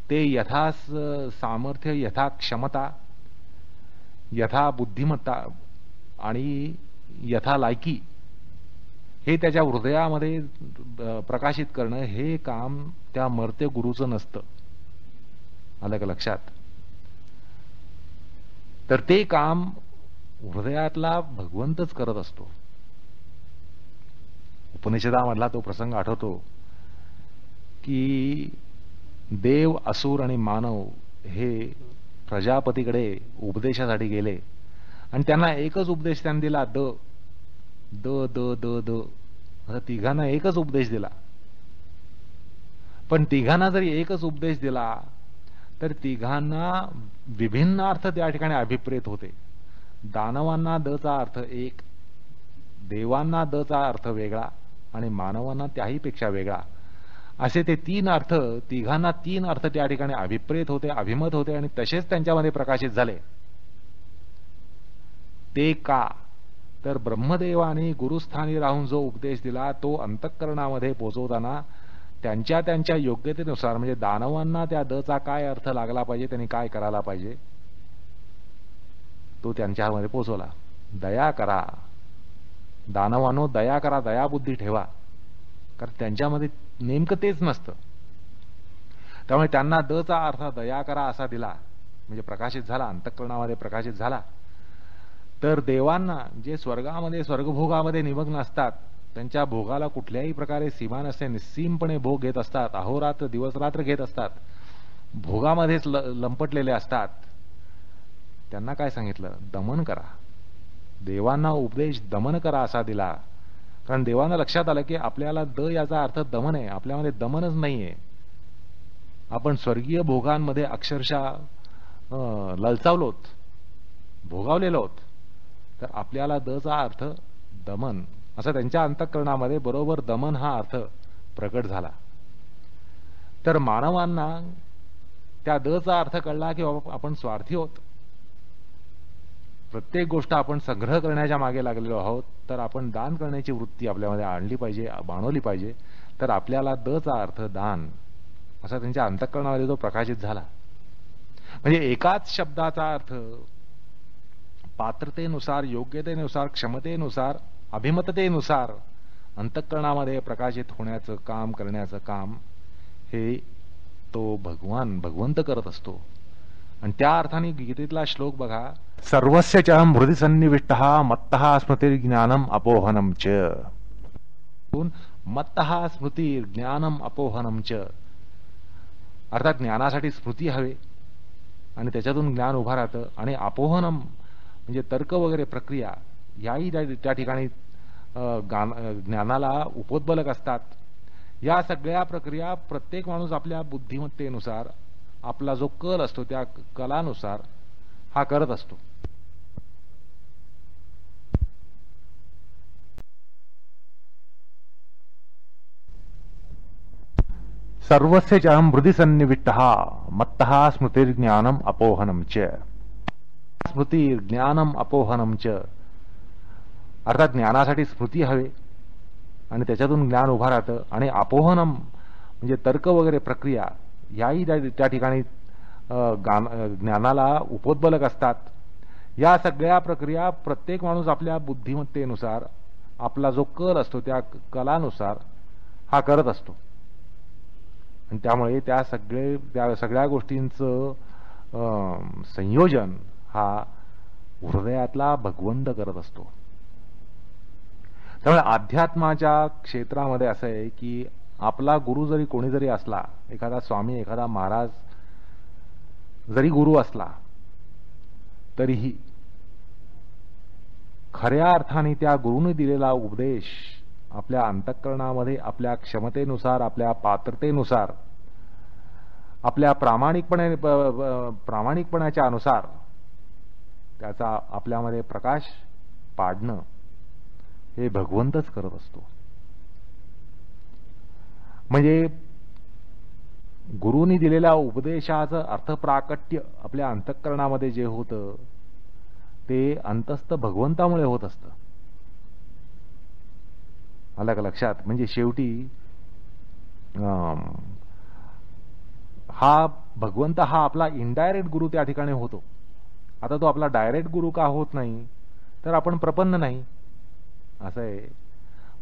ते यथा सामर्थ्य, यथा क्षमता, यथा बुद्धिमत्ता आणि यथा लायकी हे त्याच्या हृदयामध्ये प्रकाशित करणं हे काम त्या मर्त्य गुरुचं नसतं. आलं का लक्षात? तर ते काम हृदयातला भगवंतच करत असतो. उपनिषदामधला तो प्रसंग आठवतो की देव, असुर आणि मानव हे प्रजापतीकडे उपदेशासाठी गेले आणि त्यांना एकच उपदेश त्यांनी दिला, the the the the the असा तिघांना एकच उपदेश दिला. पण तिघांना जरी एकच उपदेश दिला तर तिघांना विभिन्न अर्थ त्या ठिकाणी अभिप्रेत होते. दानवांना द चा अर्थ एक, देवांना द चा अर्थ वेगळा आणि मानवांना त्याही पेक्षा वेगळा, असे ते 3 अर्थ, तिघांना 3 अर्थ त्या ठिकाणी अभिप्रेत होते, अभिमत होते आणि तसेच त्यांच्यामध्ये प्रकाशित झाले. ते का? तर ब्रह्मदेवाने गुरुस्थानी राहून जो उपदेश दिला तो अंतःकरणामध्ये पोहोचवताना त्यांच्या त्यांच्या योग्यतेनुसार, म्हणजे दानवांना त्या द चा काय अर्थ लागला पाहिजे, त्यांनी काय करायला पाहिजे तो त्यांच्यामध्ये पोहोचवला. दया करा दानवांनो, दया करा, दयाबुद्धी ठेवा, कारण त्यांच्यामध्ये नेमकं तेच नसतं. त्यामुळे त्यांना द चा अर्थ दया करा असा दिला, म्हणजे प्रकाशित झाला, अंतःकरणामध्ये प्रकाशित झाला. तर देवांना जे स्वर्गामध्ये, स्वर्गभोगामध्ये निमग्न असतात, त्यांच्या भोगाला कुठल्याही प्रकारे सीमा नसते, निस्सीमपणे भोग घेत असतात, अहोरात्र दिवस रात्र घेत असतात, भोगामध्येच लंपटलेले असतात, त्यांना काय सांगितलं? दमन करा. देवांना उपदेश दमन करा असा दिला. कारण देवांना लक्षात आलं की आपल्याला द याचा अर्थ दमन आहे, आपल्यामध्ये दमनच नाहीये. आपण स्वर्गीय भोगांमध्ये अक्षरशः ललचावलोत, भोगावलेलो आहोत, तर आपल्याला दचा अर्थ दमन असं त्यांच्या अंतःकरणामध्ये बरोबर दमन हा अर्थ प्रकट झाला. तर मानवांना त्या दचा अर्थ कळला की बाबा आपण स्वार्थी आहोत, प्रत्येक गोष्ट आपण संग्रह करण्याच्या मागे लागलेलो आहोत, तर आपण दान करण्याची वृत्ती आपल्यामध्ये आणली पाहिजे, बाणवली पाहिजे. तर आपल्याला दचा अर्थ दान असा त्यांच्या अंतःकरणामध्ये तो प्रकाशित झाला. म्हणजे एकाच शब्दाचा अर्थ पात्रतेनुसार, योग्यतेनुसार, क्षमतेनुसार, अभिमततेनुसार अंतःकरणामध्ये प्रकाशित होण्याचं काम, करण्याचं काम हे तो भगवंत करत असतो. आणि त्या अर्थाने गीतेतला श्लोक बघा, सर्वस्य च हृदि सन्निविष्टः मत्तः स्मृतिर्ज्ञानम अपोहनम च. मत्तः स्मृतिर्ज्ञानम अपोहनम च, अर्थात ज्ञानासाठी स्मृती हवे आणि त्याच्यातून ज्ञान उभा राहतं. आणि अपोहनम म्हणजे तर्क वगैरे प्रक्रिया याही त्या ठिकाणी ज्ञानाला उपोद्बलक असतात. या सगळ्या प्रक्रिया प्रत्येक माणूस आपल्या बुद्धिमत्तेनुसार, आपला जो कल असतो त्या कलानुसार हा करत असतो. सर्वस्य च हृदि सन्निविष्टः मत्तः स्मृतिर्ज्ञानम अपोहनम च. स्मृतिर्ज्ञानम अपोहनम च, अर्थात ज्ञानासाठी स्मृती हवे आणि त्याच्यातून ज्ञान उभा राहतं. आणि अपोहनम म्हणजे तर्क वगैरे प्रक्रिया याही त्या ठिकाणी ज्ञानाला उपोद्बलक असतात. या सगळ्या प्रक्रिया प्रत्येक माणूस आपल्या बुद्धिमत्तेनुसार, आपला जो कल असतो त्या कलानुसार हा करत असतो. आणि त्यामुळे त्या सगळ्या गोष्टींचं संयोजन हा हृदयातला भगवंत करत असतो. त्यामुळे अध्यात्माच्या क्षेत्रामध्ये असं आहे की आपला गुरु जरी कोणी जरी असला, एखादा स्वामी, एखादा महाराज जरी गुरु असला, तरीही खऱ्या अर्थाने त्या गुरुने दिलेला उपदेश आपल्या अंतःकरणामध्ये आपल्या क्षमतेनुसार, आपल्या पात्रतेनुसार, आपल्या प्रामाणिकपणाच्या अनुसार त्याचा आपल्यामध्ये प्रकाश पाडणं हे भगवंतच करत असतो. म्हणजे गुरुनी दिलेल्या उपदेशाचं अर्थप्राकट्य आपल्या अंतःकरणामध्ये जे होतं ते अंतस्थ भगवंतामुळे होत असतं. आलं का लक्षात? म्हणजे शेवटी हा भगवंत हा आपला इनडायरेक्ट गुरु त्या ठिकाणी होतो. आता तो आपला डायरेक्ट गुरु का होत नाही, तर आपण प्रपन्न नाही. असं आहे,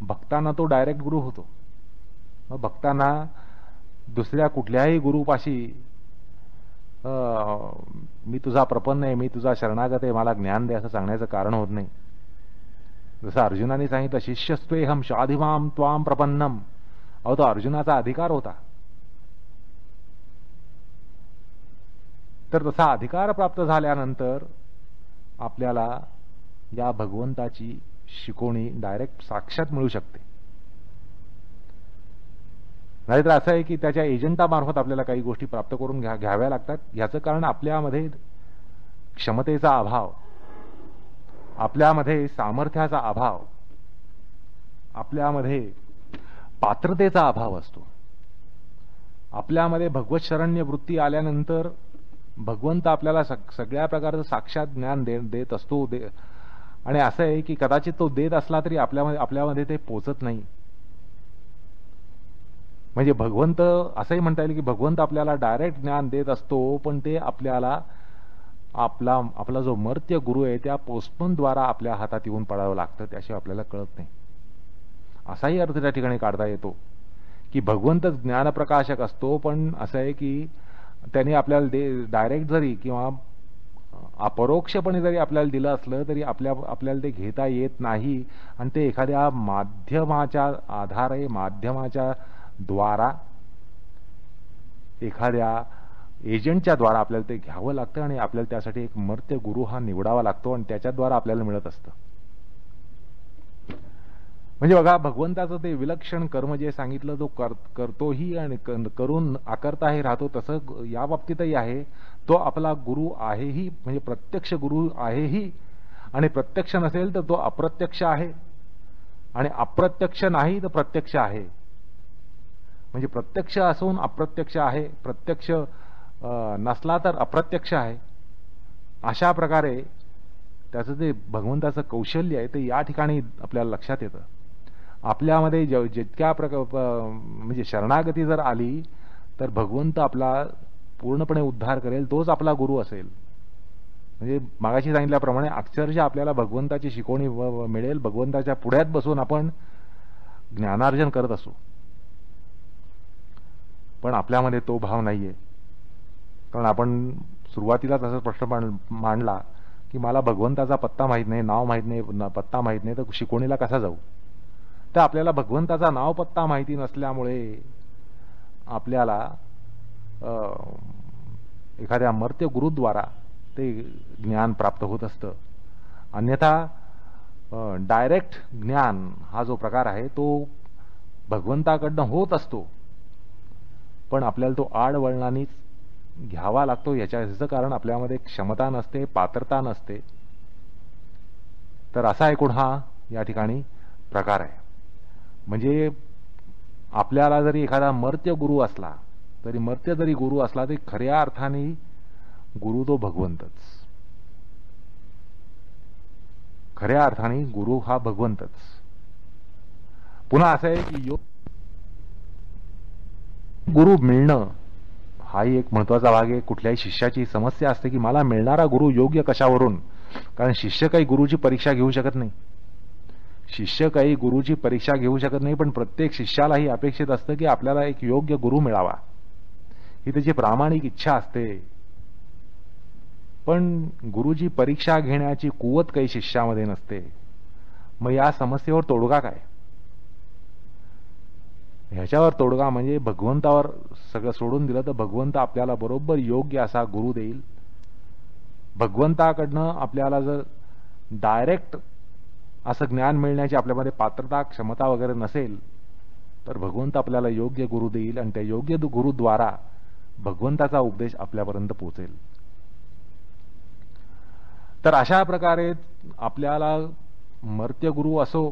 भक्तांना तो डायरेक्ट गुरु होतो. मग भक्तांना दुसऱ्या कुठल्याही गुरुपाशी मी तुझा प्रपन्न आहे, मी तुझा शरणागत आहे, मला ज्ञान दे असं सांगण्याचं कारण होत नाही. जसं अर्जुनाने सांगितलं, शिष्यस्त्वेहम शाधिमाम त्वाम प्रपन्नम. अहो, तो अर्जुनाचा अधिकार होता. तर तसा अधिकार प्राप्त झाल्यानंतर आपल्याला या भगवंताची शिकवणी डायरेक्ट साक्षात मिळू शकते. नाहीतर असं आहे की त्याच्या एजंटामार्फत आपल्याला काही गोष्टी प्राप्त करून घ्याव्या लागतात. याचं कारण आपल्यामध्ये क्षमतेचा अभाव, आपल्यामध्ये सामर्थ्याचा अभाव, आपल्यामध्ये पात्रतेचा अभाव असतो. आपल्यामध्ये भगवत शरण्य वृत्ती आल्यानंतर भगवंत आपल्याला सगळ्या प्रकारचं साक्षात ज्ञान देत असतो. आणि असं आहे की कदाचित तो देत असला तरी आपल्यामध्ये ते पोचत नाही. म्हणजे भगवंत असंही म्हणता येईल की भगवंत आपल्याला डायरेक्ट ज्ञान देत असतो, पण ते आपल्याला आपला जो मर्त्य गुरु आहे त्या पोस्टमनद्वारा आपल्या हातात येऊन पडावं लागतं, त्याशिवाय आपल्याला कळत नाही. असाही अर्थ त्या ठिकाणी काढता येतो की भगवंत ज्ञानप्रकाशक असतो, पण असं आहे की त्यांनी आपल्याला डायरेक्ट जरी किंवा अपरोक्षपणे जरी आपल्याला दिलं असलं तरी आपल्याला ते घेता येत नाही. आणि ते एखाद्या माध्यमाच्या आधारे, माध्यमाच्या द्वारा, एखाद्या एजंटच्या द्वारा आपल्याला ते घ्यावं लागतं. आणि आपल्याला त्यासाठी एक मर्त्य गुरु हा निवडावा लागतो आणि त्याच्याद्वारा आपल्याला मिळत असतं. म्हणजे बघा, भगवंताचं ते विलक्षण कर्म जे सांगितलं तो करतोही आणि करून आकर्ताही राहतो, तसं या बाबतीतही आहे. तो आपला गुरु आहेही, म्हणजे प्रत्यक्ष गुरु आहेही, आणि प्रत्यक्ष नसेल तर तो अप्रत्यक्ष आहे, आणि अप्रत्यक्ष नाही तर प्रत्यक्ष आहे. म्हणजे प्रत्यक्ष असून अप्रत्यक्ष आहे, प्रत्यक्ष नसला तर अप्रत्यक्ष आहे. अशा प्रकारे त्याचं जे भगवंताचं कौशल्य आहे ते या ठिकाणी आपल्याला लक्षात येतं. आपल्यामध्ये जितक्या म्हणजे शरणागती जर आली तर भगवंत आपला पूर्णपणे उद्धार करेल, तोच आपला गुरु असेल. म्हणजे मागाशी सांगितल्याप्रमाणे अक्षरशः आपल्याला भगवंताची शिकवणी मिळेल, भगवंताच्या पुढ्यात बसून आपण ज्ञानार्जन करत असू. पण आपल्यामध्ये तो भाव नाहीये, कारण आपण सुरुवातीलाच असा प्रश्न मांडला की मला भगवंताचा पत्ता माहित नाही, नाव माहित नाही, पत्ता माहित नाही, तर शिकवणीला कसा जाऊ. तर आपल्याला भगवंताचा नाव पत्ता माहिती नसल्यामुळे आपल्याला एखाद्या मर्त्य गुरुद्वारा ते ज्ञान प्राप्त होत असतं. अन्यथा डायरेक्ट ज्ञान हा जो प्रकार आहे तो भगवंताकडनं होत असतो, पण आपल्याला तो आडवळणानेच घ्यावा लागतो. याचं कारण आपल्यामध्ये क्षमता नसते, पात्रता नसते. तर असा एकूण हा या ठिकाणी प्रकार आहे. म्हणजे आपल्याला जरी एखादा मर्त्य गुरु असला तरी गुरु असला तरी खऱ्या अर्थाने गुरु तो भगवंतच. खऱ्या अर्थाने गुरु हा भगवंतच. पुन्हा असं आहे की गुरु मिळणं हाही एक महत्वाचा भाग आहे. कुठल्याही शिष्याची समस्या असते की मला मिळणारा गुरु योग्य कशावरून, कारण शिष्य काही गुरुची परीक्षा घेऊ शकत नाही. शिष्य काही गुरुची परीक्षा घेऊ शकत नाही, पण प्रत्येक शिष्यालाही अपेक्षित असतं की आपल्याला एक योग्य गुरु मिळावा, ही त्याची प्रामाणिक इच्छा असते. पण गुरुची परीक्षा घेण्याची कुवत काही शिष्यामध्ये नसते. मग या समस्येवर तोडगा काय? ह्याच्यावर तोडगा म्हणजे भगवंतावर सगळं सोडून दिलं तर भगवंत आपल्याला बरोबर योग्य असा गुरु देईल. भगवंताकडनं आपल्याला जर डायरेक्ट असं ज्ञान मिळण्याची आपल्यामध्ये पात्रता, क्षमता वगैरे नसेल तर भगवंत आपल्याला योग्य गुरु देईल, आणि त्या योग्य गुरुद्वारा भगवंताचा उपदेश आपल्यापर्यंत पोहोचेल. तर अशा प्रकारे आपल्याला मर्त्य गुरु असो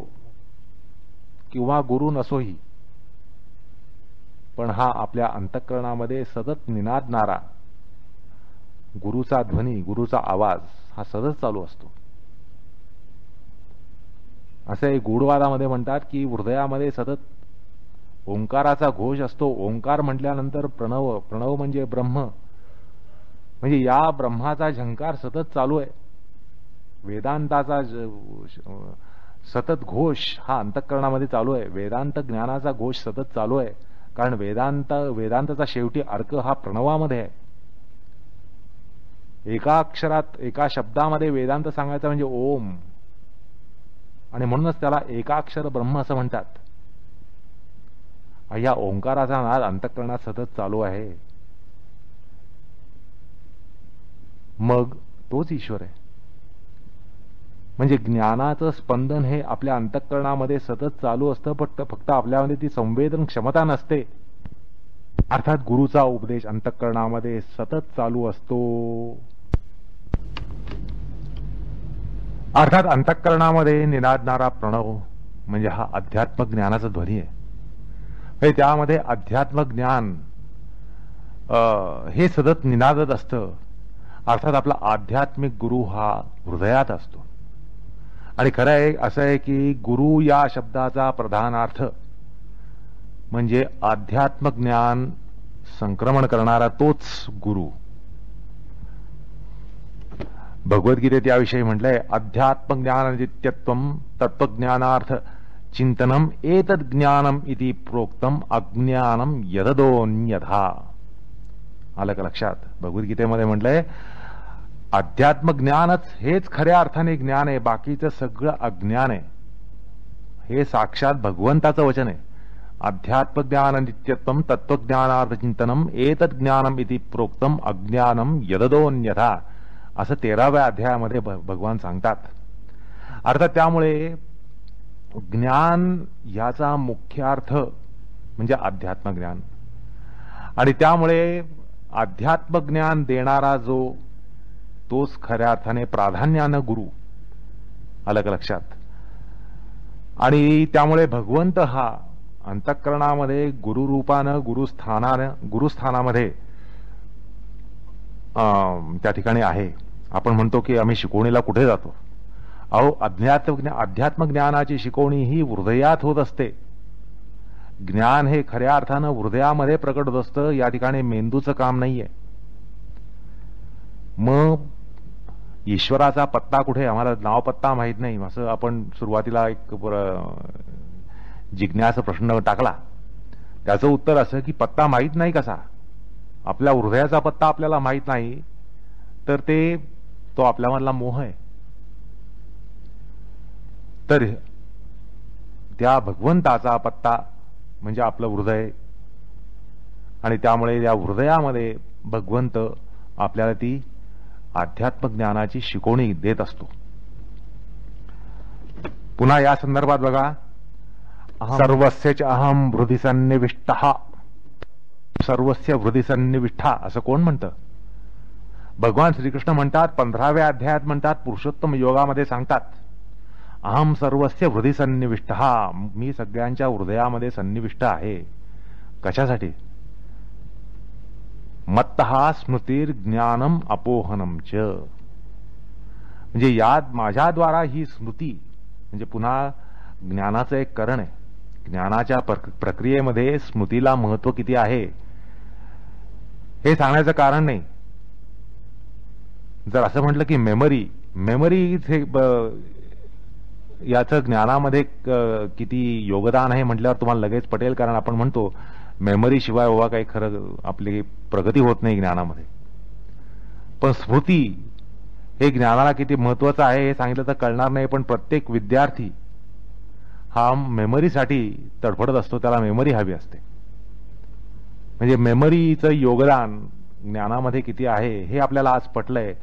किंवा गुरु नसोही, पण हा आपल्या अंतःकरणामध्ये सतत निनादणारा गुरुचा ध्वनी, गुरुचा आवाज हा सतत चालू असतो. असे गूढवादामध्ये म्हणतात की हृदयामध्ये सतत ओंकाराचा घोष असतो. ओंकार म्हटल्यानंतर प्रणव, प्रणव म्हणजे ब्रह्म, म्हणजे या ब्रह्माचा झंकार सतत चालू आहे. वेदांताचा सतत घोष हा अंतःकरणामध्ये चालू आहे. वेदांत ज्ञानाचा घोष सतत चालू आहे, कारण वेदांताचा शेवटी अर्क हा प्रणवामध्ये आहे. एका अक्षरात, एका शब्दामध्ये वेदांत सांगायचा म्हणजे ओम, आणि म्हणूनच त्याला एकाक्षर ब्रह्म असं म्हणतात. या ओंकाराचा नाद अंतःकरणात सतत चालू आहे. मग तोच ईश्वर आहे. म्हणजे ज्ञानाचं स्पंदन हे आपल्या अंतःकरणामध्ये सतत चालू असतं, फक्त आपल्यामध्ये ती संवेदन क्षमता नसते. अर्थात गुरुचा उपदेश अंतःकरणामध्ये सतत चालू असतो. अर्थात अंतःकरणामध्ये निनादणारा प्रणव म्हणजे हा अध्यात्मक ज्ञानाचा ध्वनी आहे. त्यामध्ये अध्यात्मक ज्ञान हे सतत निनादत असतं. अर्थात आपला आध्यात्मिक गुरु हा हृदयात असतो. आणि खरं आहे असं आहे की गुरु या शब्दाचा प्रधानार्थ म्हणजे आध्यात्मक ज्ञान संक्रमण करणारा तोच गुरु. भगवद्गीतेत याविषयी म्हटलंय, अध्यात्म ज्ञान नित्यत्वम तत्वज्ञानार्थ चिंतनम एतद ज्ञानम इति प्रोक्तम अज्ञानम यददोन्यथा. आलं का लक्षात? भगवद्गीतेमध्ये म्हटलंय अध्यात्म ज्ञानच हेच खऱ्या अर्थाने ज्ञान आहे, बाकीचं सगळं अज्ञान आहे. हे साक्षात भगवंताचं वचन आहे. अध्यात्म ज्ञान नित्यत्वम तत्वज्ञानार्थ चिंतनम एतद ज्ञानम इति प्रोक्तम अज्ञानम यददोन्यथा, असं 13व्या अध्यायामध्ये भगवान सांगतात. अर्थात त्यामुळे ज्ञान याचा मुख्य अर्थ म्हणजे अध्यात्म ज्ञान. आणि त्यामुळे अध्यात्म ज्ञान देणारा जो तोच खऱ्या अर्थाने प्राधान्यानं गुरु. आलं का लक्षात? आणि त्यामुळे भगवंत हा अंतःकरणामध्ये गुरुरूपानं गुरुस्थानामध्ये त्या ठिकाणी आहे. आपण म्हणतो की आम्ही शिकवणीला कुठे जातो? अहो, अध्यात्म ज्ञानाची शिकवणी ही हृदयात होत असते. ज्ञान हे खऱ्या अर्थानं हृदयामध्ये प्रकट होत असतं. या ठिकाणी मेंदूचं काम नाहीये. मग ईश्वराचा पत्ता कुठे? आम्हाला नाव पत्ता माहीत नाही, असं आपण सुरुवातीला एक जिज्ञासा प्रश्न टाकला. त्याचं उत्तर असं की पत्ता माहीत नाही कसा? आपल्या हृदयाचा पत्ता आपल्याला माहीत नाही तर तो आपल्यामधला मोह आहे. तर त्या भगवंताचा पत्ता म्हणजे आपलं हृदय. आणि त्यामुळे या हृदयामध्ये भगवंत आपल्याला ती अध्यात्म ज्ञानाची शिकवणी देत असतो. पुन्हा या संदर्भात बघा, सर्वस्यच अहम हृदि सन्निविष्टः. सर्वस्य हृदि सन्निविष्ठा असं कोण म्हणतं? भगवान श्रीकृष्ण म्हणतात, 15व्या अध्यायात म्हणतात, पुरुषोत्तम योगामध्ये सांगतात, अहम सर्वस्य हृदि सन्निविष्टः. मी सगळ्यांच्या हृदयामध्ये सन्निविष्ट आहे. कशासाठी? मत्तः स्मृतीर ज्ञानम अपोहनम च. म्हणजे यात माझ्याद्वारा ही स्मृती, म्हणजे पुन्हा ज्ञानाचं एक करण आहे. ज्ञानाच्या प्रक्रियेमध्ये स्मृतीला महत्व किती आहे हे सांगण्याचं कारण नाही. जर असं म्हटलं की मेमरी याचं ज्ञानामध्ये किती योगदान आहे म्हटल्यावर तुम्हाला लगेच पटेल. कारण आपण म्हणतो मेमरी शिवाय बाबा काही खरं आपली प्रगती होत नाही ज्ञानामध्ये. पण स्मृती हे ज्ञानाला किती महत्वाचं आहे हे सांगितलं तर कळणार नाही. पण प्रत्येक विद्यार्थी हा मेमरीसाठी तडफडत असतो. त्याला मेमरी हवी असते. म्हणजे मेमरीचं योगदान ज्ञानामध्ये किती आहे हे आपल्याला आज पटलंय.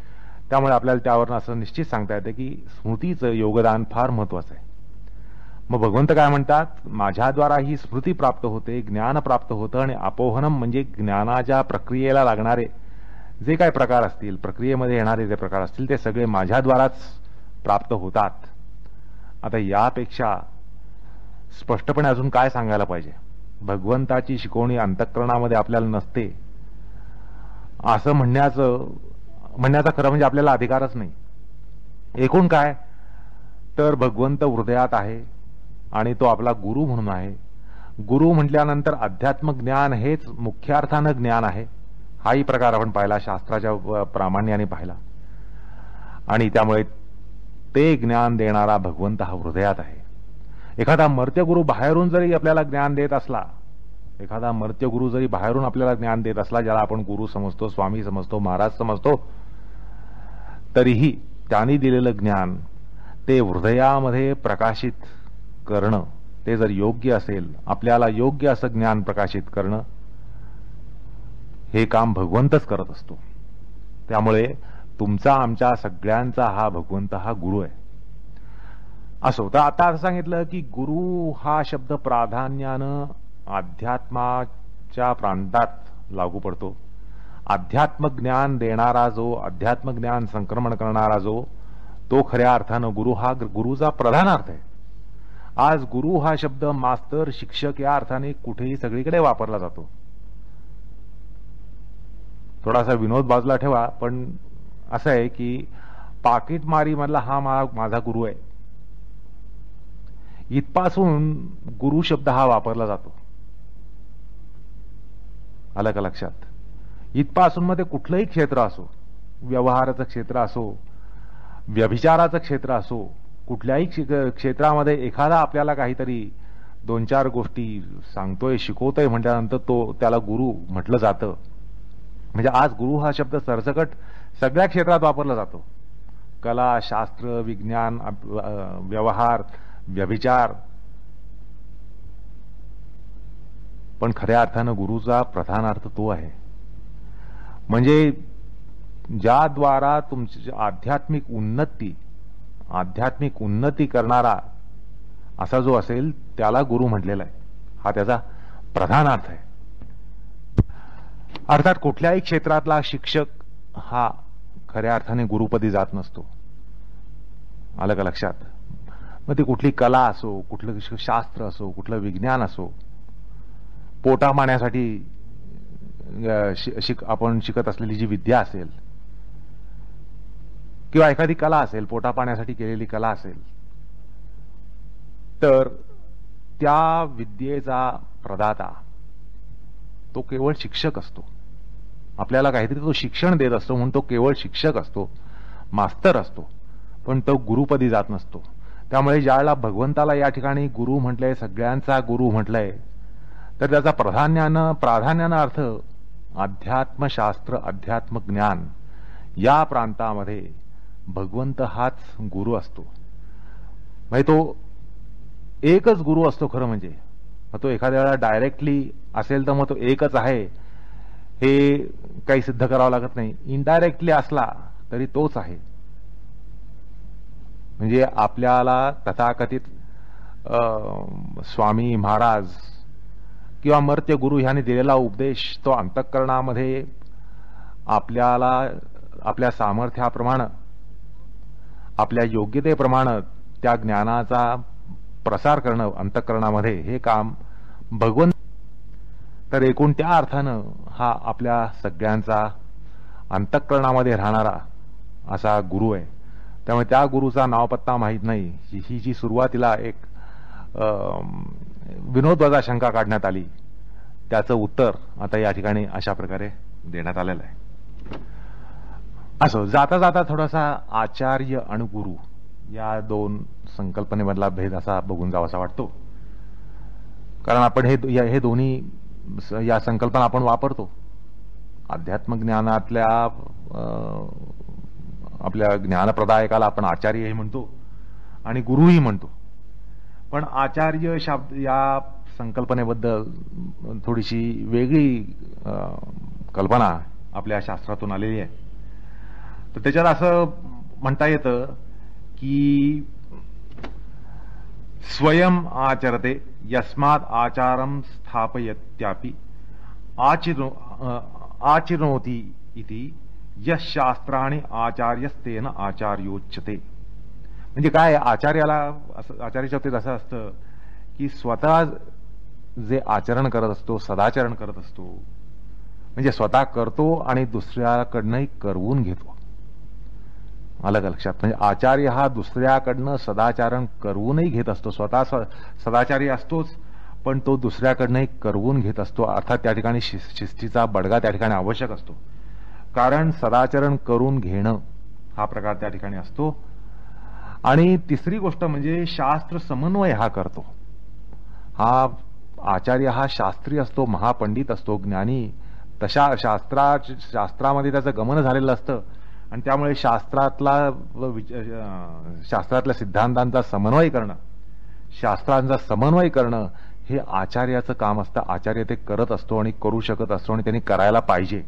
त्यामुळे आपल्याला त्यावरून असं निश्चित सांगता येतं की स्मृतीचं योगदान फार महत्वाचं आहे. मग भगवंत काय म्हणतात? माझ्याद्वारा ही स्मृती प्राप्त होते, ज्ञान प्राप्त होतं. आणि अपोहनम म्हणजे ज्ञानाच्या प्रक्रियेला लागणारे जे काही प्रकार असतील, प्रक्रियेमध्ये येणारे जे प्रकार असतील, ते सगळे माझ्याद्वाराच प्राप्त होतात. आता यापेक्षा स्पष्टपणे अजून काय सांगायला पाहिजे? भगवंताची शिकवणी अंतःकरणामध्ये आपल्याला नसते असं म्हणण्याचा खरं म्हणजे आपल्याला अधिकारच नाही. एकूण काय तर भगवंत हृदयात आहे आणि तो आपला गुरु म्हणून आहे. गुरु म्हटल्यानंतर अध्यात्म ज्ञान हेच मुख्य अर्थानं ज्ञान आहे. हाही प्रकार आपण पाहिला, शास्त्राच्या प्रामाण्याने पाहिला. आणि त्यामुळे ते ज्ञान देणारा भगवंत हा हृदयात आहे. एखादा मर्त्यगुरु बाहेरून जरी आपल्याला ज्ञान देत असला, एखादा मर्त्यगुरु जरी बाहेरून आपल्याला ज्ञान देत असला, ज्याला आपण गुरु समजतो, स्वामी समजतो, महाराज समजतो, तरीही त्यांनी दिलेलं ज्ञान ते हृदयामध्ये प्रकाशित करणं, ते जर योग्य असेल, आपल्याला योग्य असं ज्ञान प्रकाशित करणं, हे काम भगवंतच करत असतो. त्यामुळे तुमचा, आमच्या सगळ्यांचा हा भगवंत हा गुरु आहे. असो, तर आता असं सांगितलं की गुरु हा शब्द प्राधान्यानं अध्यात्माच्या प्रांतात लागू पडतो. अध्यात्म ज्ञान देणारा जो, अध्यात्म ज्ञान संक्रमण करणारा जो, तो खऱ्या अर्थानं गुरु हा गुरुचा प्रधान अर्थ आहे. आज गुरु हा शब्द मास्तर, शिक्षक या अर्थाने कुठेही सगळीकडे वापरला जातो. थोडासा विनोद बाजूला ठेवा, पण असं आहे की पाकिटमारी मधला हा माझा गुरु आहे, इथपासून गुरु शब्द हा वापरला जातो. आलं का लक्षात? इथपासून मध्ये कुठलंही क्षेत्र असो, व्यवहाराचं क्षेत्र असो, व्यभिचाराचं क्षेत्र असो, कुठल्याही क्षेत्रामध्ये एखादा आपल्याला काहीतरी 2-4 गोष्टी सांगतोय, शिकवतोय म्हटल्यानंतर त्याला गुरु म्हटलं जातं. म्हणजे आज गुरु हा शब्द सरसकट सगळ्या क्षेत्रात वापरला जातो. कला, शास्त्र, विज्ञान, व्यवहार, व्यभिचार. पण खऱ्या अर्थानं गुरुचा प्रधान अर्थ तो आहे. म्हणजे ज्याद्वारा तुमची आध्यात्मिक उन्नती करणारा असा जो असेल त्याला गुरु म्हटलेला आहे. हा त्याचा प्रधान अर्थ आहे. अर्थात कुठल्याही क्षेत्रातला शिक्षक हा खऱ्या अर्थाने गुरुपदी जात नसतो. आलं का लक्षात? मग ती कुठली कला असो, कुठलं शास्त्र असो, कुठलं विज्ञान असो, पोटा पाण्यासाठी आपण शिकत असलेली जी विद्या असेल किंवा एखादी कला असेल, पोटा पाण्यासाठी केलेली कला असेल, तर त्या विद्येचा प्रदाता तो केवळ शिक्षक असतो. आपल्याला काहीतरी तो शिक्षण देत असतो म्हणून तो केवळ शिक्षक असतो, मास्तर असतो, पण तो गुरुपदी जात नसतो. त्यामुळे ज्यावेळेला भगवंताला या ठिकाणी गुरु म्हटलंय, सगळ्यांचा गुरु म्हटलंय, तर त्याचा प्राधान्यानं अर्थ अध्यात्मशास्त्र, अध्यात्म ज्ञान या प्रांतामध्ये भगवंत हाच गुरु असतो. म्हणजे तो एकच गुरु असतो खरं म्हणजे. मग तो एखाद्या वेळेला डायरेक्टली असेल तर मग तो एकच आहे हे काही सिद्ध करावं लागत नाही. इनडायरेक्टली असला तरी तोच आहे. म्हणजे आपल्याला तथाकथित स्वामी महाराज किंवा मर्त्य गुरु ह्याने दिलेला उपदेश तो अंतःकरणामध्ये आपल्याला आपल्या सामर्थ्याप्रमाणे, आपल्या योग्यतेप्रमाणे त्या ज्ञानाचा प्रसार करणं अंतःकरणामध्ये, हे काम भगवंत. तर एकूण त्या अर्थानं हा आपल्या सगळ्यांचा अंतःकरणामध्ये राहणारा असा गुरु आहे. त्यामुळे त्या गुरुचा नाव पत्ता माहीत नाही, ही जी सुरुवातीला एक विनोदवजा शंका काढण्यात आली, त्याचं उत्तर आता या ठिकाणी अशा प्रकारे देण्यात आलेलं आहे. असं जाता जाता थोडासा आचार्य आणि गुरु या दोन संकल्पनेमधला भेद असा बघून जावासा वाटतो. कारण आपण हे दोन्ही या संकल्पना आपण वापरतो. अध्यात्मज्ञानातल्या आपल्या ज्ञानप्रदायकाला आपण आचार्यही म्हणतो आणि गुरुही म्हणतो. पण आचार्य शब्द या संकल्पनेबद्दल थोडीशी वेगळी कल्पना आपल्या शास्त्रातून आलेली आहे. तर त्याच्यात असं म्हणता येतं की स्वयं आचरते यस्मात् आचारं स्थापयत्यापि आचिनोति इति यश शास्त्राणि आचार्यस्तेन आचार्योच्यते. म्हणजे काय, आचार्याच्या बाबतीत असं असतं की स्वतः जे आचरण करत असतो, सदाचरण करत असतो, म्हणजे स्वतः करतो आणि दुसऱ्याकडनंही करवून घेतो. आलं का लक्षात? म्हणजे आचार्य हा दुसऱ्याकडनं सदाचरण करवूनही घेत असतो. स्वतः सदाचारी असतोच, पण तो दुसऱ्याकडनंही करवून घेत असतो. अर्थात त्या ठिकाणी शिस्तीचा बडगा त्या ठिकाणी आवश्यक असतो, कारण सदाचरण करून घेणं हा प्रकार त्या ठिकाणी असतो. आणि तिसरी गोष्ट म्हणजे शास्त्र समन्वय हा करतो. हा आचार्य हा शास्त्री असतो, महापंडित असतो, ज्ञानी. तशा शास्त्रामध्ये त्याचं गमन झालेलं असतं आणि त्यामुळे शास्त्रातल्या सिद्धांतांचा समन्वय करणं, शास्त्रांचा समन्वय करणं हे आचार्याचं काम असतं. आचार्य ते करत असतो आणि करू शकत असतो आणि त्यांनी करायला पाहिजे.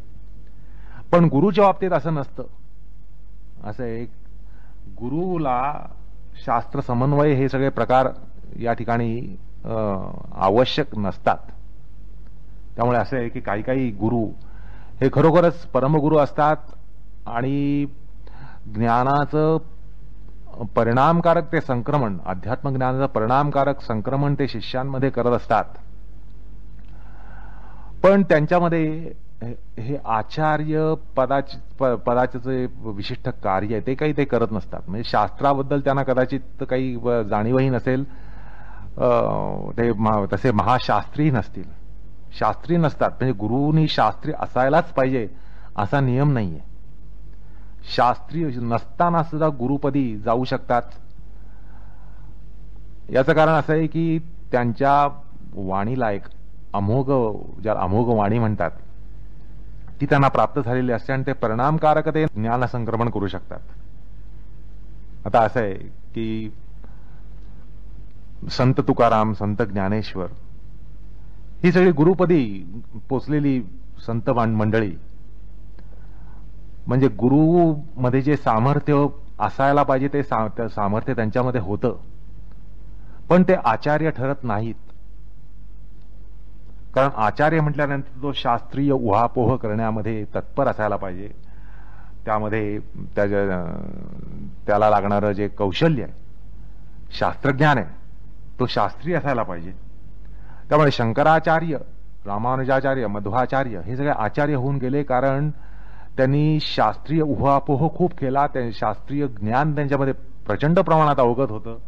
पण गुरुच्या बाबतीत असं नसतं. असं एक गुरुला शास्त्र समन्वय हे सगळे प्रकार या ठिकाणी आवश्यक नसतात. त्यामुळे असं आहे की काही काही गुरु हे खरोखरच परमगुरु असतात आणि ज्ञानाचं परिणामकारक ते संक्रमण, अध्यात्म ज्ञानाचं परिणामकारक संक्रमण ते शिष्यांमध्ये करत असतात. पण त्यांच्यामध्ये हे आचार्य पदाचे जे विशिष्ट कार्य आहे ते काही ते करत नसतात. म्हणजे शास्त्राबद्दल त्यांना कदाचित काही जाणीवही नसेल, ते तसे महाशास्त्री नसतील, शास्त्री नसतात. म्हणजे गुरुनी शास्त्री असायलाच पाहिजे असा नियम नाहीये. शास्त्री नसताना सुद्धा गुरुपदी जाऊ शकतात. याचं कारण असं आहे की त्यांच्या वाणीला एक ज्याला अमोघ वाणी म्हणतात ती त्यांना प्राप्त झालेली असते आणि ते परिणामकारकते ज्ञान संक्रमण करू शकतात. आता असं आहे की संत तुकाराम, संत ज्ञानेश्वर ही सगळी गुरुपदी पोचलेली संत मंडळी, म्हणजे गुरु मध्ये जे सामर्थ्य असायला पाहिजे ते सामर्थ्य त्यांच्यामध्ये होतं, पण ते आचार्य ठरत नाहीत. कारण आचार्य म्हटल्यानंतर तो शास्त्रीय उहापोह करण्यामध्ये तत्पर असायला पाहिजे. त्यामध्ये त्याला लागणारं जे कौशल्य आहे, शास्त्रज्ञान आहे, तो शास्त्रीय असायला पाहिजे. त्यामुळे शंकराचार्य, रामानुजाचार्य, मध्वाचार्य हे सगळे आचार्य होऊन गेले कारण त्यांनी शास्त्रीय उहापोह खूप केला. शास्त्रीय ज्ञान त्यांच्यामध्ये प्रचंड प्रमाणात अवगत होतं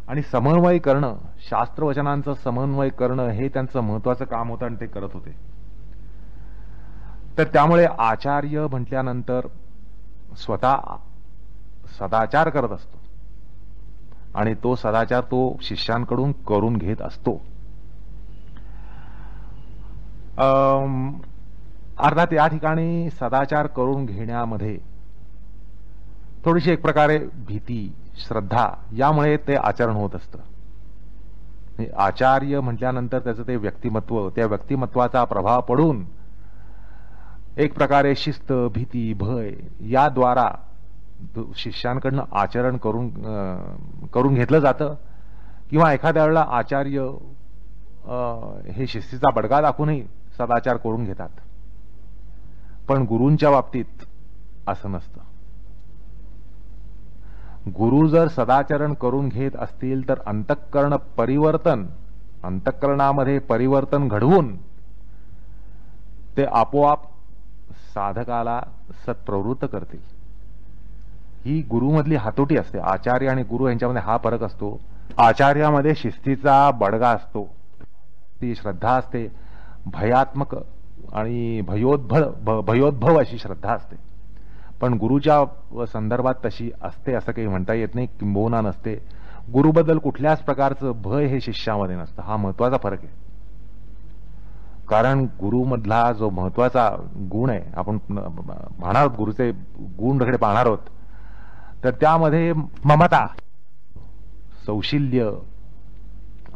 आणि समन्वय करणं, शास्त्रवचनांचं समन्वय करणं हे त्यांचं महत्वाचं काम होतं आणि ते करत होते. तर त्यामुळे आचार्य म्हटल्यानंतर स्वतः सदाचार करत असतो आणि तो सदाचार तो शिष्यांकडून करून घेत असतो. अर्थात या ठिकाणी सदाचार करून घेण्यामध्ये थोडीशी एक प्रकारे भीती, श्रद्धा यामुळे ते आचरण होत असतं. आचार्य म्हटल्यानंतर त्याचं ते व्यक्तिमत्व, त्या व्यक्तिमत्वाचा प्रभाव पडून एक प्रकारे शिस्त, भीती, भय याद्वारा शिष्यांकडनं आचरण करून घेतलं जातं. किंवा एखाद्या वेळेला आचार्य हे शिस्तीचा बडगा दाखवूनही सदाचार करून घेतात. पण गुरूंच्या बाबतीत असं नसतं. गुरु जर सदाचरण करून घेत असतील तर अंतःकरणामध्ये परिवर्तन घडवून ते आपोआप साधकाला सत्प्रवृत्त करतील. ही गुरुमधली हातोटी असते. आचार्य आणि गुरु यांच्यामध्ये हा फरक असतो. आचार्यामध्ये शिस्तीचा बडगा असतो, ती श्रद्धा असते, भयात्मक आणि भयोद्भव अशी श्रद्धा असते. पण गुरुच्या संदर्भात तशी असते असं काही म्हणता येत नाही, किंबहुना नसते. गुरुबद्दल कुठल्याच प्रकारचं भय हे शिष्यामध्ये नसतं. हा महत्वाचा फरक आहे. कारण गुरुमधला जो महत्वाचा गुण आहे, आपण पाहणार आहोत गुरुचे गुणकडे पाहणार आहोत, तर त्यामध्ये ममता, सौशील्य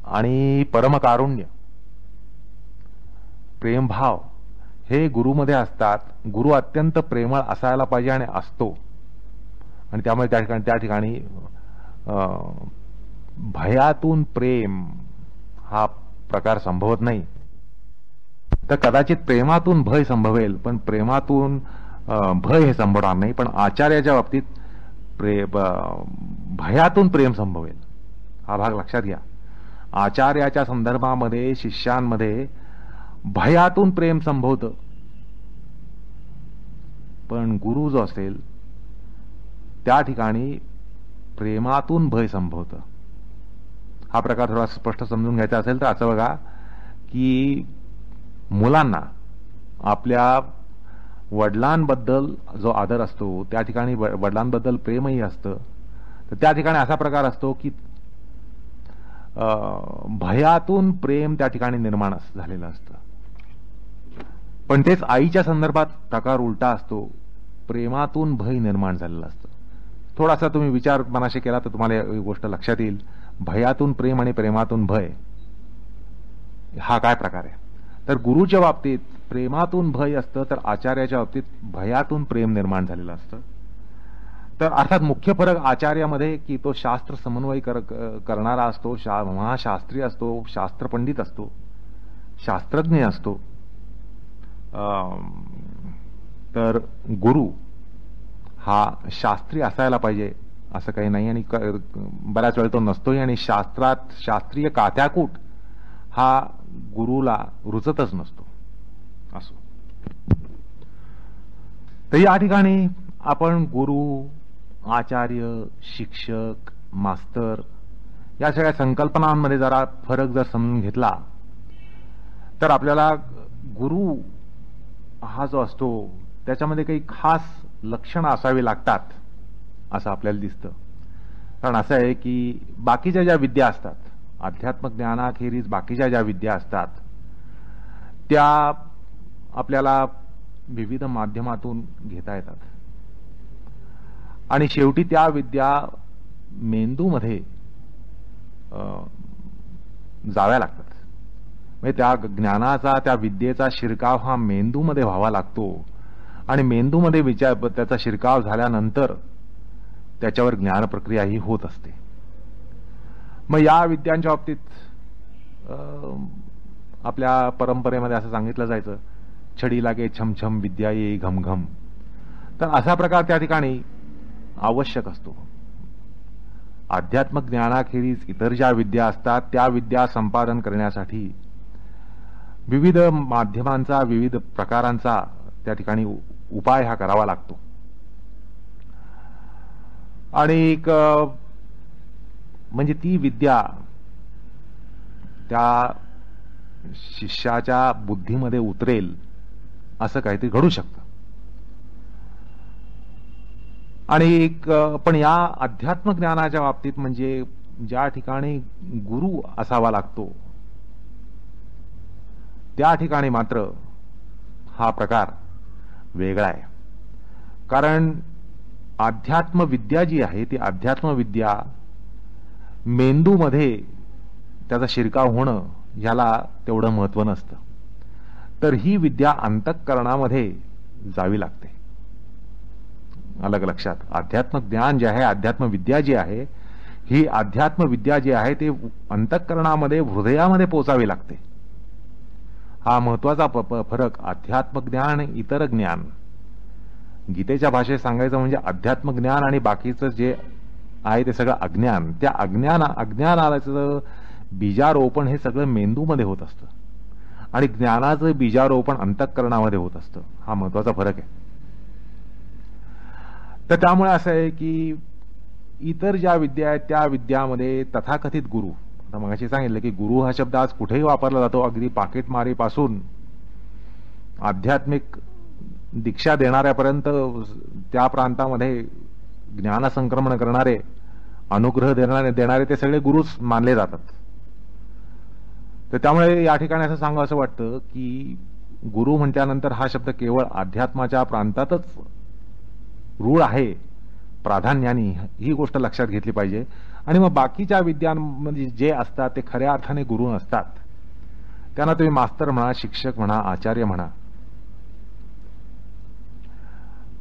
आणि परमकारुण्य, प्रेमभाव हे गुरुमध्ये असतात. गुरु अत्यंत प्रेमळ असायला पाहिजे आणि असतो. आणि त्यामुळे त्या ठिकाणी भयातून प्रेम हा प्रकार संभवत नाही. तर कदाचित प्रेमातून भय संभवेल, पण प्रेमातून भय हे संभवणार नाही. पण आचार्याच्या बाबतीत भयातून प्रेम संभवेल, हा भाग लक्षात घ्या. आचार्याच्या संदर्भामध्ये शिष्यांमध्ये भयातून प्रेम संभवतं, पण गुरु जो असेल त्या ठिकाणी प्रेमातून भय संभवतं. हा प्रकार थोडा स्पष्ट समजून घ्यायचा असेल तर असं बघा की मुलांना आपल्या वडिलांबद्दल जो आदर असतो, त्या ठिकाणी वडिलांबद्दल प्रेमही असतं. तर त्या ठिकाणी असा प्रकार असतो की भयातून प्रेम त्या ठिकाणी निर्माण झालेलं असतं. पण तेच आईच्या संदर्भात प्रकार उलटा असतो, प्रेमातून भय निर्माण झालेलं असतं. थोडासा तुम्ही विचार मनाशी केला तर तुम्हाला ही गोष्ट लक्षात येईल. भयातून प्रेम आणि प्रेमातून भय हा काय प्रकार आहे. तर गुरुच्या बाबतीत प्रेमातून भय असतं, तर आचार्याच्या बाबतीत भयातून प्रेम निर्माण झालेलं असतं. तर अर्थात मुख्य फरक आचार्यामध्ये की तो शास्त्र समन्वय करणारा असतो, महाशास्त्री असतो, शास्त्रपंडित असतो, शास्त्रज्ञ असतो. तर गुरु हा शास्त्री असायला पाहिजे असं काही नाही, आणि बऱ्याच वेळा तो नसतोही. आणि शास्त्रीय कात्याकूट हा गुरुला रुचतच नसतो. असो, तर या ठिकाणी आपण गुरु, आचार्य, शिक्षक, मास्तर या सगळ्या संकल्पनांमध्ये जरा फरक जर समजून घेतला तर आपल्याला गुरु हा जो असतो त्याच्यामध्ये काही खास लक्षणं असावी लागतात असं आपल्याला दिसतं. कारण असं आहे की बाकीच्या ज्या विद्या असतात, अध्यात्म ज्ञानाखेरीज बाकीच्या ज्या विद्या असतात त्या आपल्याला विविध माध्यमातून घेता येतात, आणि शेवटी त्या विद्या मेंदूमध्ये जाव्या लागतात. म्हणजे त्या ज्ञानाचा, त्या विद्येचा शिरकाव हा मेंदूमध्ये व्हावा लागतो, आणि मेंदूमध्ये त्याचा शिरकाव झाल्यानंतर त्याच्यावर ज्ञान प्रक्रिया ही होत असते. मग या विद्यांच्या बाबतीत आपल्या परंपरेमध्ये असं सांगितलं जायचं, छडी लागे छमछम विद्या ये घमघम. तर असा प्रकार त्या ठिकाणी आवश्यक असतो. आध्यात्मिक ज्ञानाखेरीज इतर ज्या विद्या असतात त्या विद्या संपादन करण्यासाठी विविध माध्यमांचा, विविध प्रकारांचा त्या ठिकाणी उपाय हा करावा लागतो. आणि म्हणजे ती विद्या त्या शिष्याच्या बुद्धीमध्ये उतरेल असं काहीतरी घडू शकतं. आणि पण या अध्यात्म ज्ञानाच्या बाबतीत म्हणजे ज्या ठिकाणी गुरु असावा लागतो त्या ठिकाणी मात्र हा प्रकार वेगळा आहे. कारण अध्यात्म विद्या जी आहे ती अध्यात्म विद्या मेंदूमध्ये त्याचा शिरकाव होणं ह्याला तेवढं महत्व नसतं. तर ही विद्या अंतःकरणामध्ये जावी लागते. अलग लक्षात, अध्यात्म ज्ञान जे आहे, अध्यात्म विद्या जी आहे, ही अध्यात्म विद्या जी आहे ते अंतःकरणामध्ये, हृदयामध्ये पोचावी लागते. हा महत्वाचा फरक. अध्यात्म ज्ञान, इतर ज्ञान, गीतेच्या भाषेत सांगायचं म्हणजे अध्यात्म ज्ञान आणि बाकीचं जे आहे ते सगळं अज्ञान. त्या अज्ञानाचं बीजारोपण हे सगळं मेंदूमध्ये होत असतं आणि ज्ञानाचं बीजारोपण अंतःकरणामध्ये होत असतं. हा महत्वाचा फरक आहे. तर त्यामुळे असं आहे की इतर ज्या विद्या आहेत त्या विद्यामध्ये तथाकथित गुरु, आता मगाशी सांगितलं की गुरु हा शब्द आज कुठेही वापरला जातो. अगदी पाकिटमारीपासून आध्यात्मिक दीक्षा देणाऱ्यापर्यंत त्या प्रांतामध्ये ज्ञानसंक्रमण करणारे, अनुग्रह देणारे ते सगळे गुरुच मानले जातात. तर त्यामुळे या ठिकाणी असं सांगावं असं वाटतं की गुरु म्हटल्यानंतर हा शब्द केवळ अध्यात्माच्या प्रांतातच रूढ आहे, प्राधान्याने, ही गोष्ट लक्षात घेतली पाहिजे. आणि मग बाकीच्या विद्यांमध्ये जे असतात ते खऱ्या अर्थाने गुरु नसतात. त्यांना तुम्ही मास्तर म्हणा, शिक्षक म्हणा, आचार्य म्हणा.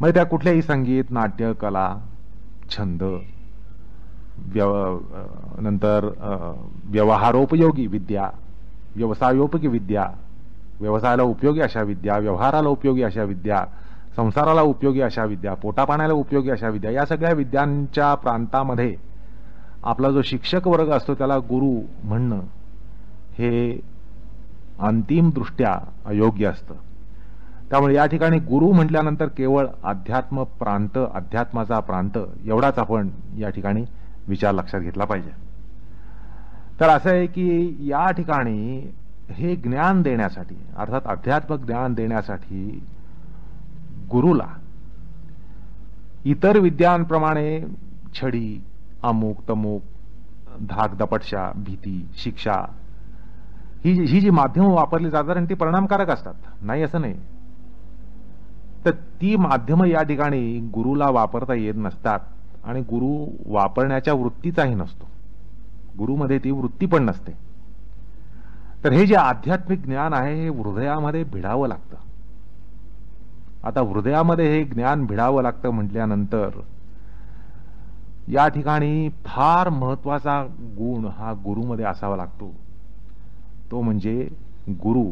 मग त्या कुठल्याही संगीत, नाट्य, कला, छंद, नंतर व्यवहारोपयोगी विद्या, व्यवसायोपयोगी विद्या, व्यवसायाला उपयोगी अशा विद्या, व्यवहाराला उपयोगी अशा विद्या, संसाराला उपयोगी अशा विद्या, पोटापाण्याला उपयोगी अशा विद्या, या सगळ्या विद्यांच्या प्रांतामध्ये आपला जो शिक्षक वर्ग असतो त्याला गुरु म्हणणं हे अंतिम दृष्ट्या अयोग्य असतं. त्यामुळे या ठिकाणी गुरु म्हटल्यानंतर केवळ अध्यात्म प्रांत, अध्यात्माचा प्रांत एवढाच आपण या ठिकाणी विचार लक्षात घेतला पाहिजे. तर असं आहे की या ठिकाणी हे ज्ञान देण्यासाठी, अर्थात अध्यात्मिक ज्ञान देण्यासाठी गुरुला इतर विद्यांप्रमाणे छडी, अमुक तमुक, धाक दपटशा, भीती, शिक्षा ही जी माध्यमं वापरली जातात आणि ती परिणामकारक असतात, नाही असं नाही. तर ती माध्यमं या ठिकाणी गुरुला वापरता येत नसतात आणि गुरु वापरण्याच्या वृत्तीचाही नसतो. गुरुमध्ये ती वृत्ती पण नसते. तर हे जे आध्यात्मिक ज्ञान आहे हे हृदयामध्ये भिडावं लागतं. आता हृदयामध्ये हे ज्ञान भिडावं लागतं म्हटल्यानंतर या ठिकाणी फार महत्वाचा गुण हा गुरुमध्ये असावा लागतो. तो म्हणजे गुरु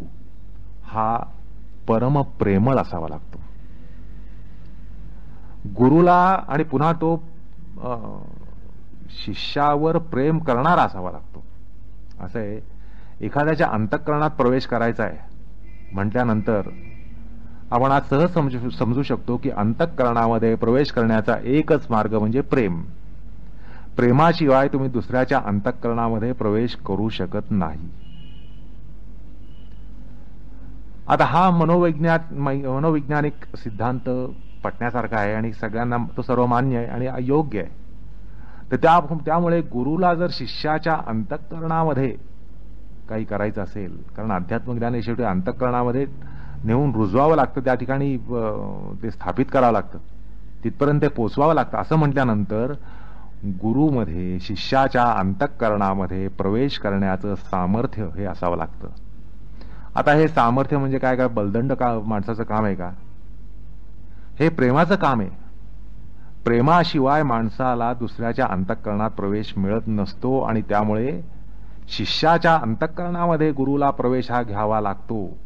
हा परम प्रेमळ असावा लागतो. गुरुला आणि पुन्हा तो शिष्यावर प्रेम करणारा असावा लागतो. असं आहे, एखाद्याच्या अंतःकरणात प्रवेश करायचा आहे म्हटल्यानंतर आपण आज सहज समजू शकतो की अंतःकरणामध्ये प्रवेश करण्याचा एकच मार्ग म्हणजे प्रेम. प्रेमाशिवाय तुम्ही दुसऱ्याच्या अंतःकरणामध्ये प्रवेश करू शकत नाही. आता हा मनोवैज्ञानिक सिद्धांत पटण्यासारखा आहे आणि सगळ्यांना तो सर्वमान्य आहे आणि योग्य आहे. तर त्यामुळे गुरुला जर शिष्याच्या अंतःकरणामध्ये काही करायचं असेल, कारण अध्यात्म ज्ञान हे शेवटी अंतःकरणामध्ये नेऊन रुजवावं लागतं, त्या ठिकाणी ते स्थापित करावं लागतं, तिथपर्यंत ते पोचवावं लागतं. असं म्हटल्यानंतर गुरुमध्ये, शिष्याच्या अंतःकरणामध्ये प्रवेश करण्याचं सामर्थ्य हे असावं लागतं. आता हे सामर्थ्य म्हणजे काय बलदंड माणसाचं काम आहे का? हे प्रेमाचं काम आहे. प्रेमाशिवाय माणसाला दुसऱ्याच्या अंतःकरणात प्रवेश मिळत नसतो आणि त्यामुळे शिष्याच्या अंतःकरणामध्ये गुरुला प्रवेश हा घ्यावा लागतो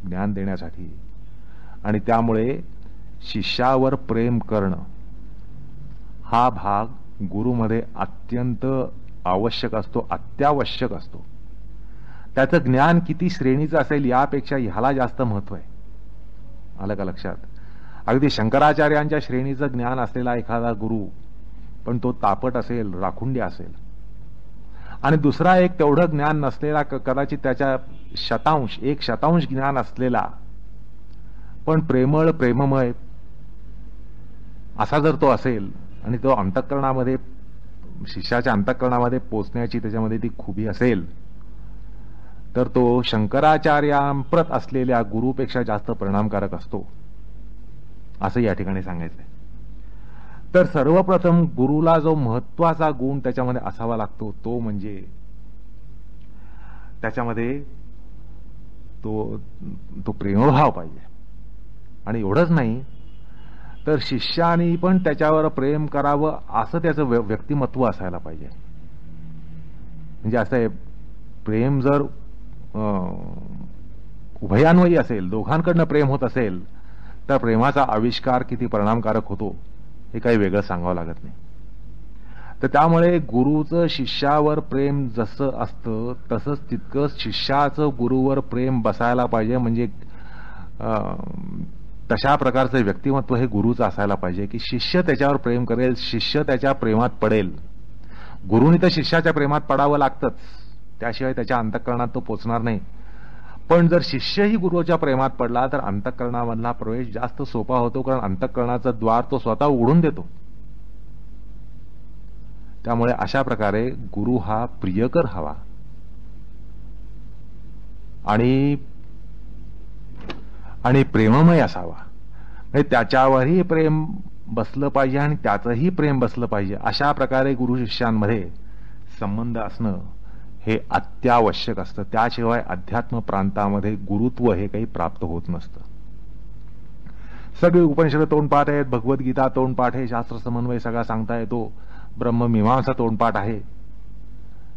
ज्ञान देण्यासाठी, आणि त्यामुळे शिष्यावर प्रेम करणं हा भाग गुरुमध्ये अत्यंत आवश्यक असतो, अत्यावश्यक असतो. त्याचं ज्ञान किती श्रेणीचं असेल यापेक्षा ह्याला जास्त महत्व आहे. आलं का लक्षात? अगदी शंकराचार्यांच्या श्रेणीचं ज्ञान असलेला एखादा गुरु, पण तो तापट असेल, राखुंडी असेल, आणि दुसरा एक तेवढं ज्ञान नसलेला, कदाचित त्याच्या एक शतांश ज्ञान असलेला पण प्रेमळ प्रेममय असा जर तो असेल, आणि तो अंतःकरणामध्ये, शिष्याच्या अंतःकरणामध्ये पोचण्याची त्याच्यामध्ये ती खुबी असेल, तर तो शंकराचार्यांप्रत असलेल्या गुरुपेक्षा जास्त परिणामकारक असतो, असं या ठिकाणी सांगायचंय. तर सर्वप्रथम गुरुला जो महत्वाचा गुण त्याच्यामध्ये असावा लागतो तो म्हणजे त्याच्यामध्ये तो प्रेमभाव पाहिजे. आणि एवढंच नाही तर शिष्याने पण त्याच्यावर प्रेम करावं असं त्याचं व्यक्तिमत्व असायला पाहिजे. म्हणजे असं आहे, प्रेम जर उभयान्वयी असेल, दोघांकडनं प्रेम होत असेल, तर प्रेमाचा आविष्कार किती परिणामकारक होतो हे काही वेगळं सांगावं लागत नाही. तर त्यामुळे गुरुचं शिष्यावर प्रेम जसं असतं तसंच तितकंच शिष्याचं गुरुवर प्रेम बसायला पाहिजे. म्हणजे तशा प्रकारचं व्यक्तिमत्व हे गुरुचं असायला पाहिजे की शिष्य त्याच्यावर प्रेम करेल, शिष्य त्याच्या प्रेमात पडेल. गुरुनी तर शिष्याच्या प्रेमात पडावं लागतंच, त्याशिवाय त्याच्या अंतःकरणात तो पोचणार नाही. पण जर शिष्यही गुरुच्या प्रेमात पडला तर अंतःकरणामधला प्रवेश जास्त सोपा होतो, कारण अंतःकरणाचा द्वार तो स्वतः उघडून देतो. त्यामुळे अशा प्रकारे गुरु हा प्रियकर हवा आणि प्रेममय असावा. म्हणजे त्याच्यावरही प्रेम बसलं पाहिजे आणि त्याचंही प्रेम बसलं पाहिजे. अशा प्रकारे गुरु शिष्यांमध्ये संबंध असणं हे अत्यावश्यक असतं. त्याशिवाय अध्यात्म प्रांतामध्ये गुरुत्व हे काही प्राप्त होत नसतं. सगळे उपनिषद तोंडपाठ आहेत, भगवद्गीता तोंडपाठ आहे, शास्त्र समन्वय सगळा सांगता येतो, ब्रह्ममीमांसा तोंडपाठ आहे,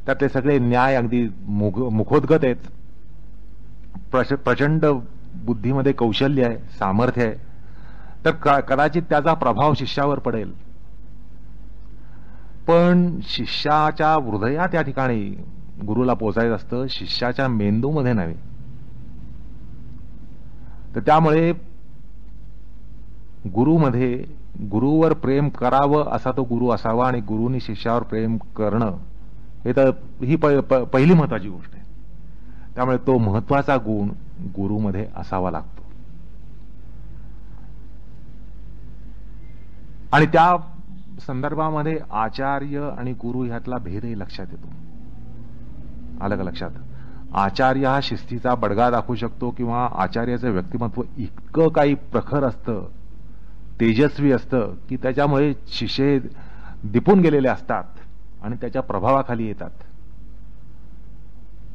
त्यातले सगळे न्याय अगदी मुखोद्गत आहेत. प्रचंड बुद्धीमध्ये कौशल्य आहे, सामर्थ्य आहे. तर कदाचित त्याचा प्रभाव शिष्यावर पडेल, पण शिष्याच्या हृदयात या ठिकाणी गुरुला पोचायचं असतं, शिष्याच्या मेंदूमध्ये नव्हे. तर त्यामुळे गुरुवर प्रेम करावं असा तो गुरु असावा, आणि गुरुनी शिष्यावर प्रेम करणं हे तर ही पहिली महत्वाची गोष्ट आहे. त्यामुळे तो महत्वाचा गुण गुरुमध्ये असावा लागतो. आणि त्या संदर्भामध्ये आचार्य आणि गुरु ह्यातला भेदही लक्षात येतो. आलं का लक्षात? आचार्य हा शिस्तीचा बडगा दाखवू शकतो, किंवा आचार्याचं व्यक्तिमत्व इतकं काही प्रखर असतं, तेजस्वी असतं की त्याच्यामुळे शिष्य दिपून गेलेले असतात आणि त्याच्या प्रभावाखाली येतात.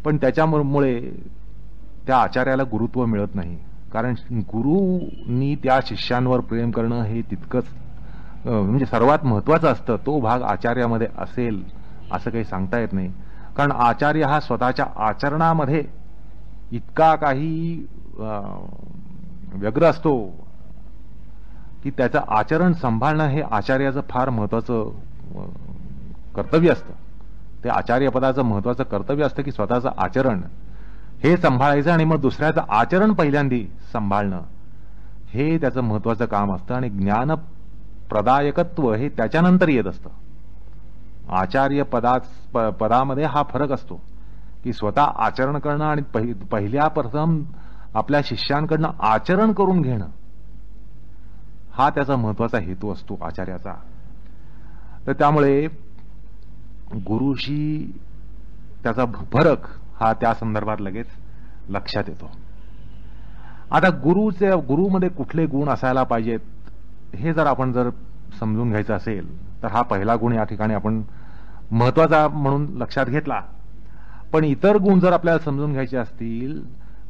पण त्याच्यामुळे त्या आचार्याला गुरुत्व मिळत नाही, कारण गुरुनी त्या शिष्यांवर प्रेम करणं हे तितकंच म्हणजे सर्वात महत्वाचं असतं. तो भाग आचार्यामध्ये असेल असं काही सांगता येत नाही, कारण आचार्य हा स्वतःच्या आचरणामध्ये इतका काही व्यग्र असतो की त्याचं आचरण सांभाळणं हे आचार्याचं फार महत्वाचं कर्तव्य असतं. ते आचार्यपदाचं महत्वाचं कर्तव्य असतं की स्वतःचं आचरण हे सांभाळायचं, आणि मग दुसऱ्याचं आचरण पहिल्यांदी सांभाळणं हे त्याचं महत्वाचं काम असतं. आणि ज्ञान प्रदायकत्व हे त्याच्यानंतर येत असतं. आचार्य पदामध्ये हा फरक असतो की स्वतः आचरण करणं आणि पहिल्या प्रथम आपल्या शिष्यांकडनं आचरण करून घेणं हा त्याचा महत्वाचा हेतू असतो आचार्याचा. तर त्यामुळे गुरुशी त्याचा फरक हा त्या संदर्भात लगेच लक्षात येतो. आता गुरुमध्ये कुठले गुण असायला पाहिजेत हे जर आपण समजून घ्यायचं असेल तर हा पहिला गुण या ठिकाणी आपण महत्वाचा म्हणून लक्षात घेतला. पण इतर गुण जर आपल्याला समजून घ्यायचे असतील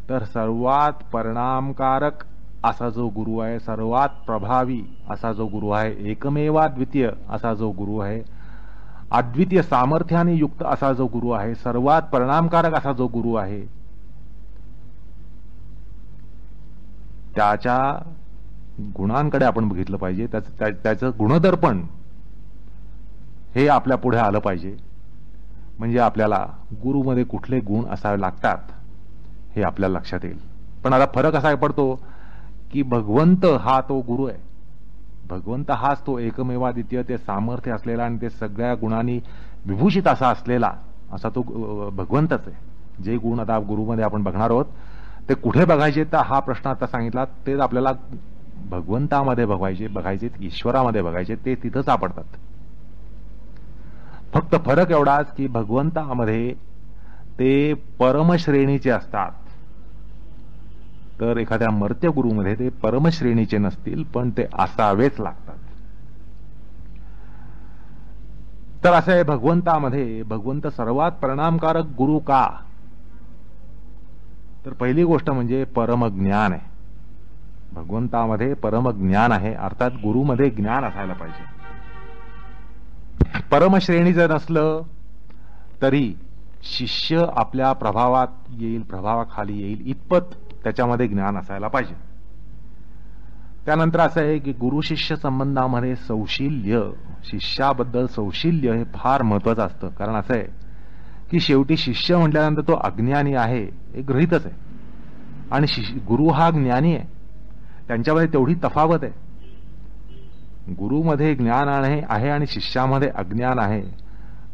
तर सर्वात परिणामकारक असा जो गुरु आहे, सर्वात प्रभावी असा जो गुरु आहे, एकमेवाद्वितीय असा जो गुरु आहे, अद्वितीय सामर्थ्याने युक्त असा जो गुरु आहे, सर्वात परिणामकारक असा जो गुरु आहे, त्याच्या गुणांकडे आपण बघितलं पाहिजे. त्याचं गुणदर्पण हे आपल्या पुढे आलं पाहिजे. म्हणजे आपल्याला गुरुमध्ये कुठले गुण असावे लागतात हे आपल्याला लक्षात येईल. पण आता फरक असा पडतो की भगवंत हा तो गुरु आहे. भगवंत हाच तो एकमेवाद्वितीय, ते सामर्थ्य असलेला आणि ते सगळ्या गुणांनी विभूषित असा असलेला असा तो भगवंतच आहे. जे गुण आता गुरुमध्ये आपण बघणार आहोत ते कुठे बघायचे, तर हा प्रश्न आता सांगितला तेच आपल्याला भगवंतामध्ये बघायचे, ईश्वरामध्ये बघायचे, ते तिथं सापडतात. फक्त फरक एवढाच की भगवंतामध्ये ते परमश्रेणीचे असतात, तर एखाद्या मर्त्य गुरुमध्ये ते परमश्रेणीचे नसतील, पण ते असावेच लागतात. तर असं आहे भगवंतामध्ये. भगवंत सर्वात परिणामकारक गुरु का? तर पहिली गोष्ट म्हणजे परमज्ञान आहे. भगवंतामध्ये परमज्ञान आहे, अर्थात गुरुमध्ये ज्ञान असायला पाहिजे. परमश्रेणी जर नसलं तरी शिष्य आपल्या प्रभावात येईल, प्रभावाखाली येईल इतपत त्याच्यामध्ये ज्ञान असायला पाहिजे. त्यानंतर असं आहे की गुरु शिष्य संबंधामध्ये सौशील्य, शिष्याबद्दल सौशील्य हे फार महत्वाचं असतं. कारण असं आहे की शेवटी शिष्य म्हटल्यानंतर तो अज्ञानी आहे हे गृहीतच आहे, आणि गुरु हा ज्ञानी आहे. त्यांच्यामध्ये तेवढी तफावत आहे. गुरुमध्ये ज्ञान आहे आणि शिष्यामध्ये अज्ञान आहे.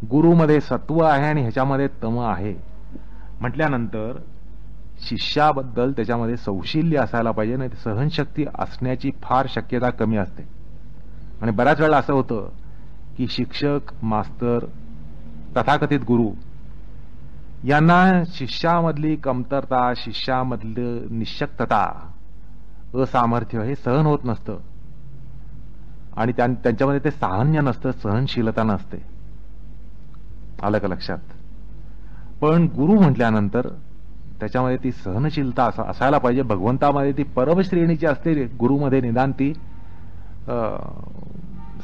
गुरुमध्ये सत्व आहे आणि ह्याच्यामध्ये तम आहे म्हटल्यानंतर शिष्याबद्दल त्याच्यामध्ये सौशील्य असायला पाहिजे, नाही सहनशक्ती असण्याची फार शक्यता कमी असते. आणि बऱ्याच वेळा असं होतं की शिक्षक, मास्तर, तथाकथित गुरु यांना शिष्यामधली कमतरता, शिष्यामधली निःशक्तता, असामर्थ्य हे सहन होत नसतं, आणि त्यांच्यामध्ये ते साहन्य नसतं, सहनशीलता नसते. आलं का लक्षात? पण गुरु म्हटल्यानंतर त्याच्यामध्ये ती सहनशीलता असायला पाहिजे. भगवंतामध्ये ती परमश्रेणीची असते, गुरुमध्ये निदान ती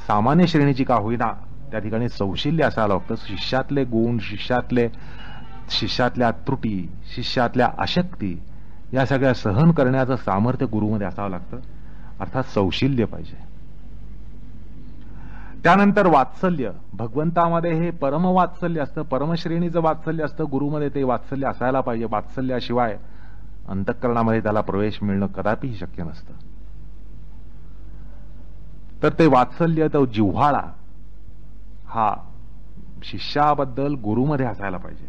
सामान्य श्रेणीची का होईना त्या ठिकाणी सौशील्य असायला लागतं. शिष्यातले गुण, शिष्यातल्या त्रुटी, शिष्यातल्या अशक्ती या सगळ्या सहन करण्याचं सामर्थ्य गुरुमध्ये असावं लागतं, अर्थात सौशील्य पाहिजे. त्यानंतर वात्सल्य. भगवंतामध्ये हे परमवात्सल्य असतं, परमश्रेणीचं वात्सल्य असतं. गुरुमध्ये ते वात्सल्य असायला पाहिजे. वात्सल्याशिवाय अंतःकरणामध्ये त्याला प्रवेश मिळणं कदापिही शक्य नसतं. तर ते वात्सल्य, तो जिव्हाळा हा शिष्याबद्दल गुरुमध्ये असायला पाहिजे.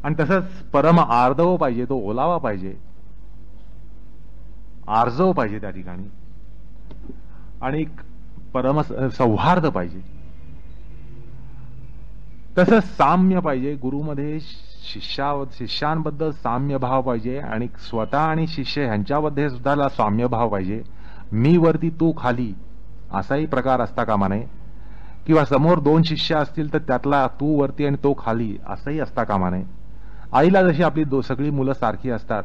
आणि तसंच परम आर्दव पाहिजे, तो ओलावा पाहिजे, आर्जव पाहिजे त्या ठिकाणी, आणि परम सौहार्द पाहिजे. तसंच साम्य पाहिजे गुरुमध्ये. शिष्यांबद्दल साम्य भाव पाहिजे, आणि स्वतः आणि शिष्य ह्यांच्यामध्ये सुद्धा साम्य भाव पाहिजे. मी वरती तू खाली असाही प्रकार असता कामा नये, किंवा समोर दोन शिष्य असतील तर त्यातला तू वरती आणि तो खाली असंही असता कामा नये. आईला जशी आपली सगळी मुलं सारखी असतात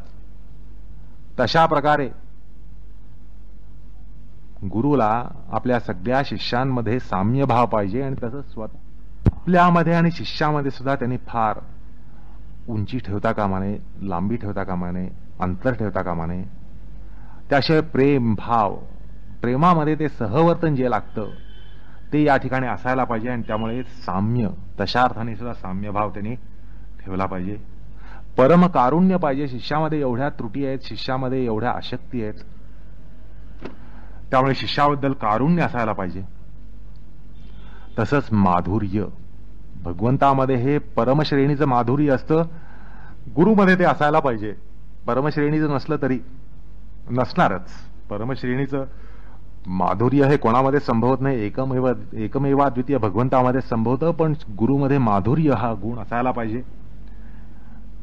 तशा प्रकारे गुरुला आपल्या सगळ्या शिष्यांमध्ये साम्य भाव पाहिजे, आणि तसंच स्वतः आपल्यामध्ये आणि शिष्यामध्ये सुद्धा त्यांनी फार उंची ठेवता कामा नये, लांबी ठेवता कामा नये, अंतर ठेवता कामा नये. त्याशिवाय प्रेम भाव, प्रेमामध्ये ते सहवर्तन जे लागतं ते या ठिकाणी असायला पाहिजे, आणि त्यामुळे साम्य, तशा अर्थाने सुद्धा साम्य भाव त्यांनी ठेवला पाहिजे. परम कारुण्य पाहिजे. शिष्यामध्ये एवढ्या त्रुटी आहेत, शिष्यामध्ये एवढ्या अशक्ती आहेत, त्यामुळे शिष्याबद्दल कारुण्य असायला पाहिजे. तसंच माधुर्य. भगवंतामध्ये हे परमश्रेणीचं माधुर्य असतं, गुरुमध्ये ते असायला पाहिजे. परमश्रेणीचं नसलं तरी नसणारच. परमश्रेणीचं माधुर्य हे कोणामध्ये संभवत नाही, एकमेवाद्वितीय भगवंतामध्ये संभवतं, पण गुरुमध्ये माधुर्य हा गुण असायला पाहिजे.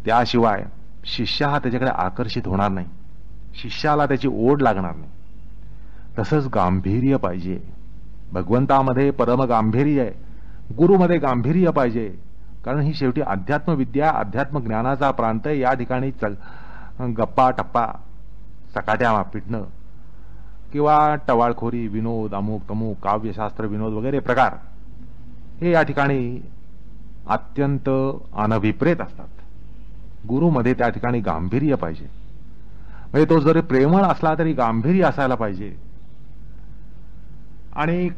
त्याशिवाय शिष्य हा त्याच्याकडे आकर्षित होणार नाही, शिष्याला त्याची ओढ लागणार नाही. तसंच गांभीर्य पाहिजे. भगवंतामध्ये परम गांभीर्य आहे, गुरुमध्ये गांभीर्य पाहिजे. कारण ही शेवटी अध्यात्म विद्या, अध्यात्म ज्ञानाचा प्रांत आहे. या ठिकाणी गप्पा टप्पा, सकाट्या पिटणं किंवा टवाळखोरी, विनोद, अमुक तमुक, काव्यशास्त्र विनोद वगैरे प्रकार हे या ठिकाणी अत्यंत अनभिप्रेत असतात. गुरुमध्ये त्या ठिकाणी गांभीर्य पाहिजे. म्हणजे तो जरी प्रेमळ असला तरी गांभीर्य असायला पाहिजे. आणि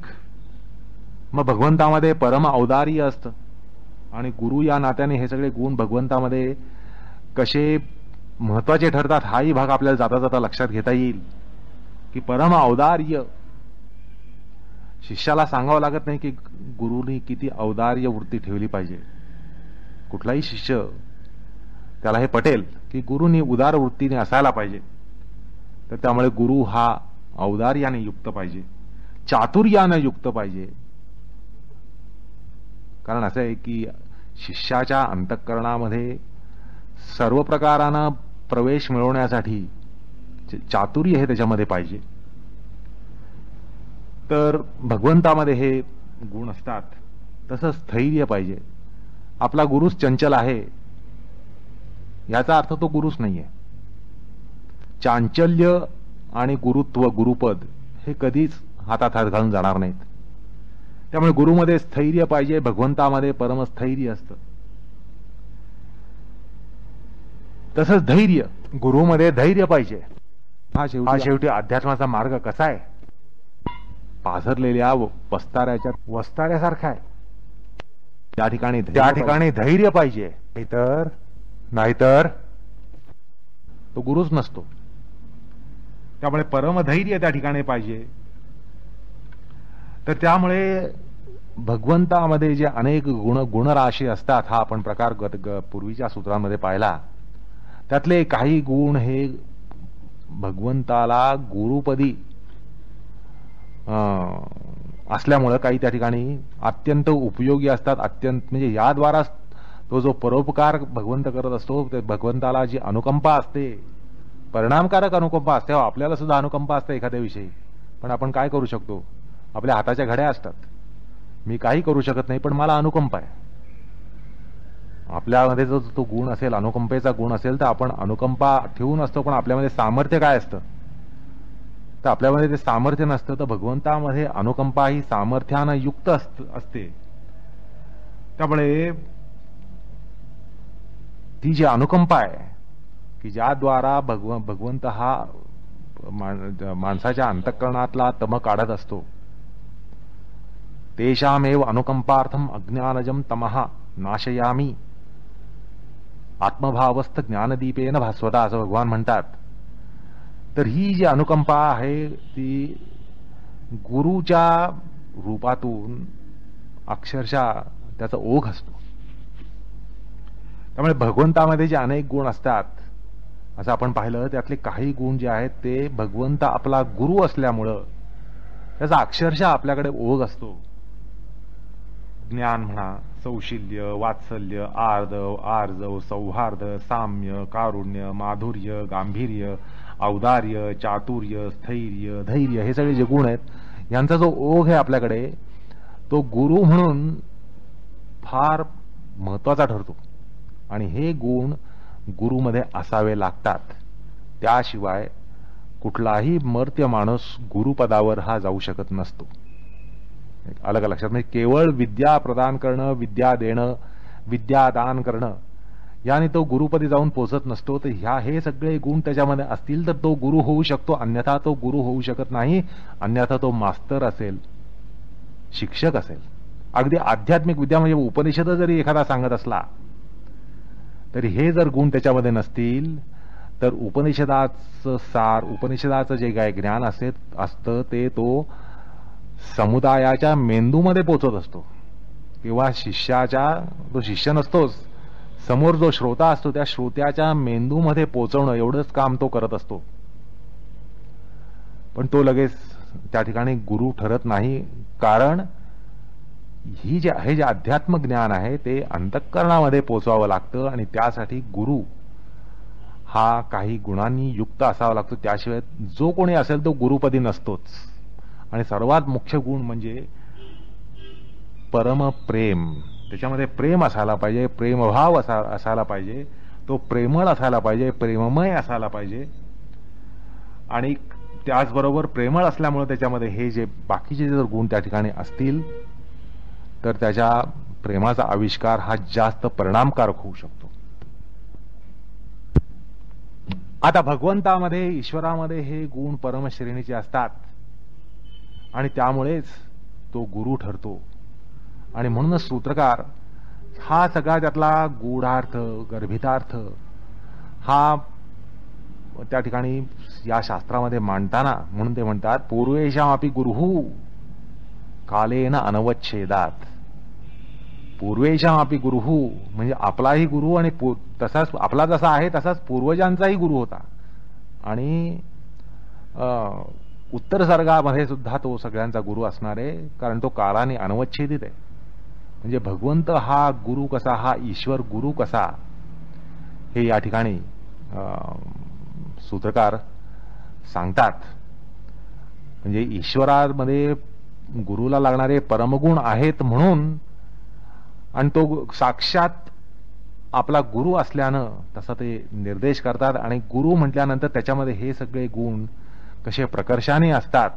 मग भगवंतामध्ये परम औदार्य असतं. आणि गुरु या नात्याने हे सगळे गुण भगवंतामध्ये कसे महत्वाचे ठरतात हाही भाग आपल्याला जाता जाता लक्षात घेता येईल की परम औदार्य. शिष्याला सांगावं लागत नाही की गुरुनी किती औदार्य वृत्ती ठेवली पाहिजे. कुठलाही शिष्य त्याला हे पटेल की गुरुनी उदार वृत्तीने असायला पाहिजे. तर त्यामुळे गुरु हा औदार्याने युक्त पाहिजे, चातुर्याने युक्त पाहिजे. कारण असं आहे की शिष्याच्या अंतःकरणामध्ये सर्व प्रकारानं प्रवेश मिळवण्यासाठी चातुर्य हे त्याच्यामध्ये पाहिजे. तर भगवंतामध्ये हे गुण असतात. तसंच स्थैर्य पाहिजे. आपला गुरुच चंचल आहे याचा अर्थ तो गुरुच नाहीये. चांचल्य आणि गुरुत्व, गुरुपद हे कधीच हातात हात घालून जाणार नाहीत. त्यामुळे गुरुमध्ये स्थैर्य पाहिजे. भगवंतामध्ये परमस्थैर्य असतं. तसंच धैर्य, गुरुमध्ये धैर्य पाहिजे. हा शेवटी अध्यात्माचा मार्ग कसा आहे? पाझरलेल्या वस्ताऱ्यासारखा आहे. त्या ठिकाणी धैर्य पाहिजे. नाहीतर तो गुरुच नसतो. त्यामुळे परमधैर्य त्या ठिकाणी पाहिजे. तर त्यामुळे भगवंतामध्ये जे अनेक गुणराशी असतात हा आपण प्रकार पूर्वीच्या सूत्रांमध्ये पाहिला. त्यातले काही गुण हे भगवंताला गुरुपदी असल्यामुळं काही त्या ठिकाणी अत्यंत उपयोगी असतात. अत्यंत म्हणजे याद्वारा तो जो परोपकार भगवंत करत असतो ते भगवंताला जी अनुकंपा असते, परिणामकारक अनुकंपा असते. आपल्याला सुद्धा अनुकंपा असते एखाद्याविषयी, पण आपण काय करू शकतो? आपल्या हाताच्या घड्या असतात. मी काही करू शकत नाही पण मला अनुकंपा आहे. आपल्यामध्ये जो तो गुण असेल, अनुकंपेचा गुण असेल, तर आपण अनुकंपा ठेवून असतो. पण आपल्यामध्ये सामर्थ्य काय असतं? तर आपल्यामध्ये ते सामर्थ्य नसतं. तर भगवंतामध्ये अनुकंपा ही सामर्थ्यानं युक्त असते. त्यामुळे ती जी अनुकंपा आहे की ज्याद्वारा भगवंत हा माणसाच्या अंतःकरणातला तम काढत असतो. तेषामेव अनुकंपार्थम अज्ञानजम तमः नाशयामी आत्मभावस्थ ज्ञानदीपेन भास्वता असं भगवान म्हणतात. तर ही जी अनुकंपा आहे ती गुरुच्या रूपातून अक्षरशः त्याचा ओघ असतो. त्यामुळे भगवंतामध्ये जे अनेक गुण असतात असं आपण पाहिलं, त्यातले काही गुण जे आहेत ते भगवंत आपला गुरु असल्यामुळं त्याचा अक्षरशः आपल्याकडे ओघ असतो. ज्ञान म्हणा, सौशील्य, वात्सल्य, आर्जव, सौहार्द, साम्य, कारुण्य, माधुर्य, गांभीर्य, औदार्य, चातुर्य, स्थैर्य, धैर्य हे सगळे जे गुण आहेत यांचा जो ओघ आहे आपल्याकडे तो गुरु म्हणून फार महत्वाचा ठरतो. आणि हे गुण गुरुमध्ये असावे लागतात. त्याशिवाय कुठलाही मर्त्य माणूस गुरुपदावर हा जाऊ शकत नसतो. अलग लक्षात, म्हणजे केवळ विद्या प्रदान करणं, विद्या देणं, विद्यादान करणं याने तो गुरुपदी जाऊन पोचत नसतो. तर हे सगळे गुण त्याच्यामध्ये असतील तर तो गुरु होऊ शकतो, अन्यथा तो गुरु होऊ शकत नाही. अन्यथा तो मास्तर असेल, शिक्षक असेल. अगदी आध्यात्मिक विद्या म्हणजे उपनिषद जरी एखादा सांगत असला तरी हे जर गुण त्याच्यामध्ये नसतील तर उपनिषदाचं सार, उपनिषदाचं जे काय ज्ञान असतं ते तो समुदायाच्या मेंदूमध्ये पोचत असतो. किंवा तो शिष्य नसतोच, समोर जो श्रोता असतो त्या श्रोत्याच्या मेंदूमध्ये पोचवणं एवढंच काम तो करत असतो. पण तो लगेच त्या ठिकाणी गुरु ठरत नाही. कारण हे जे अध्यात्म ज्ञान आहे ते अंतःकरणामध्ये पोचवावं लागतं. आणि त्यासाठी गुरु हा काही गुणांनी युक्त असावा लागतो. त्याशिवाय जो कोणी असेल तो गुरुपदी नसतोच. आणि सर्वात मुख्य गुण म्हणजे परम प्रेम. त्याच्यामध्ये प्रेम असायला पाहिजे, प्रेमभाव असायला पाहिजे. तो प्रेमळ असायला पाहिजे, प्रेममय असायला पाहिजे. आणि त्याचबरोबर प्रेमळ असल्यामुळे त्याच्यामध्ये हे जे बाकीचे जर गुण त्या ठिकाणी असतील तर त्याच्या प्रेमाचा आविष्कार हा जास्त परिणामकारक होऊ शकतो. आता भगवंतामध्ये, ईश्वरामध्ये हे गुण परमश्रेणीचे असतात आणि त्यामुळेच तो गुरु ठरतो. आणि म्हणूनच सूत्रकार हा सगळा त्यातला गूढार्थ, गर्भितार्थ हा त्या ठिकाणी या शास्त्रामध्ये मांडताना म्हणून ते म्हणतात, पूर्वेशामपि गुरुः कालेन अनवच्छेदात. पूर्वेशामपि गुरुः म्हणजे आपलाही गुरु आणि तसाच आपला जसा आहे तसाच पूर्वजांचाही गुरु होता. आणि उत्तर सर्गामध्ये सुद्धा तो सगळ्यांचा गुरु असणार आहे, कारण तो कालाने अनवच्छेदित आहे. म्हणजे भगवंत हा गुरु कसा, हा ईश्वर गुरु कसा, हे या ठिकाणी सूत्रकार सांगतात. म्हणजे ईश्वरामध्ये गुरुला लागणारे परमगुण आहेत म्हणून, आणि तो साक्षात आपला गुरु असल्यानं तसा ते निर्देश करतात. आणि गुरु म्हटल्यानंतर त्याच्यामध्ये हे सगळे गुण कसे प्रकर्षाने असतात,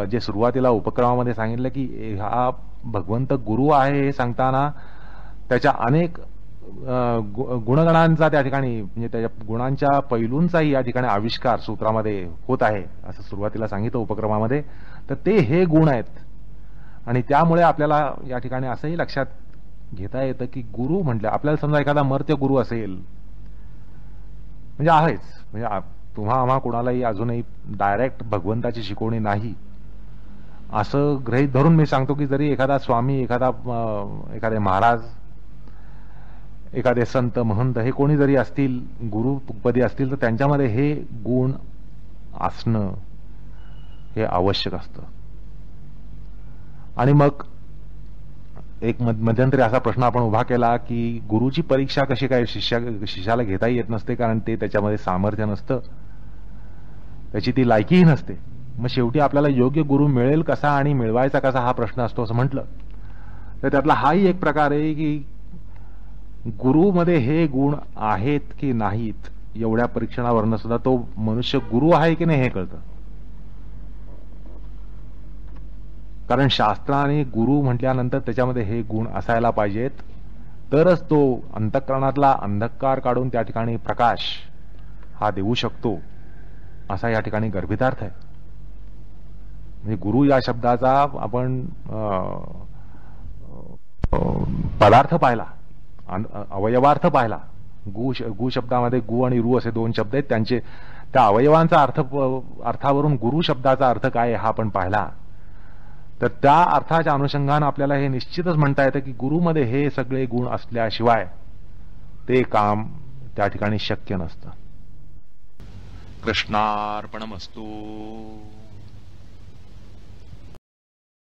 जे सुरुवातीला उपक्रमामध्ये सांगितलं की हा भगवंत गुरु आहे हे सांगताना त्याच्या अनेक गुणगणांचा त्या ठिकाणी, म्हणजे त्याच्या गुणांच्या पैलूंचाही या ठिकाणी आविष्कार सूत्रामध्ये होत आहे असं सुरुवातीला सांगितलं उपक्रमामध्ये. तर ते हे गुण आहेत. आणि त्यामुळे आपल्याला या ठिकाणी असंही लक्षात घेता येतं की गुरु म्हटलं, आपल्याला समजा एखादा मर्त्य गुरु असेल, म्हणजे आहेच, म्हणजे तुम्हा आम्हा कुणालाही अजूनही डायरेक्ट भगवंताची शिकवणी नाही असं गृहीत धरून मी सांगतो की जरी एखादा स्वामी, एखादे महाराज, एखादे संत महंत हे कोणी जरी असतील, गुरुपदी असतील, तर त्यांच्यामध्ये हे गुण असणं हे आवश्यक असतं. आणि मग एक मध्यंतरी असा प्रश्न आपण उभा केला की गुरुची परीक्षा कशी काय शिष्याला घेता येत नसते, कारण ते त्याच्यामध्ये सामर्थ्य नसतं, त्याची ती लायकीही नसते. मग शेवटी आपल्याला योग्य गुरु मिळेल कसा आणि मिळवायचा कसा हा प्रश्न असतो असं म्हटलं तर त्यातला हाही एक प्रकार आहे की गुरुमध्ये हे गुण आहेत की नाहीत एवढ्या परीक्षणावरनं सुद्धा तो मनुष्य गुरु आहे की नाही हे कळतं. कारण शास्त्राने गुरु म्हटल्यानंतर त्याच्यामध्ये हे गुण असायला पाहिजेत, तरच तो अंतःकरणातला अंधकार काढून त्या ठिकाणी प्रकाश हा देऊ शकतो, असा या ठिकाणी गर्भितार्थ आहे. म्हणजे गुरु या शब्दाचा आपण पदार्थ पाहिला, अवयवार्थ पाहिला. गु शब्दामध्ये गु आणि रु असे दोन शब्द आहेत, त्यांचे त्या अवयवांचा अर्थावरून गुरु शब्दाचा अर्थ काय हा आपण पाहिला. तर त्या अर्थाच्या अनुषंगाने आपल्याला हे निश्चितच म्हणता येतं की गुरुमध्ये हे सगळे गुण असल्याशिवाय ते काम त्या ठिकाणी शक्य नसतं. कृष्णार्पणमस्तु.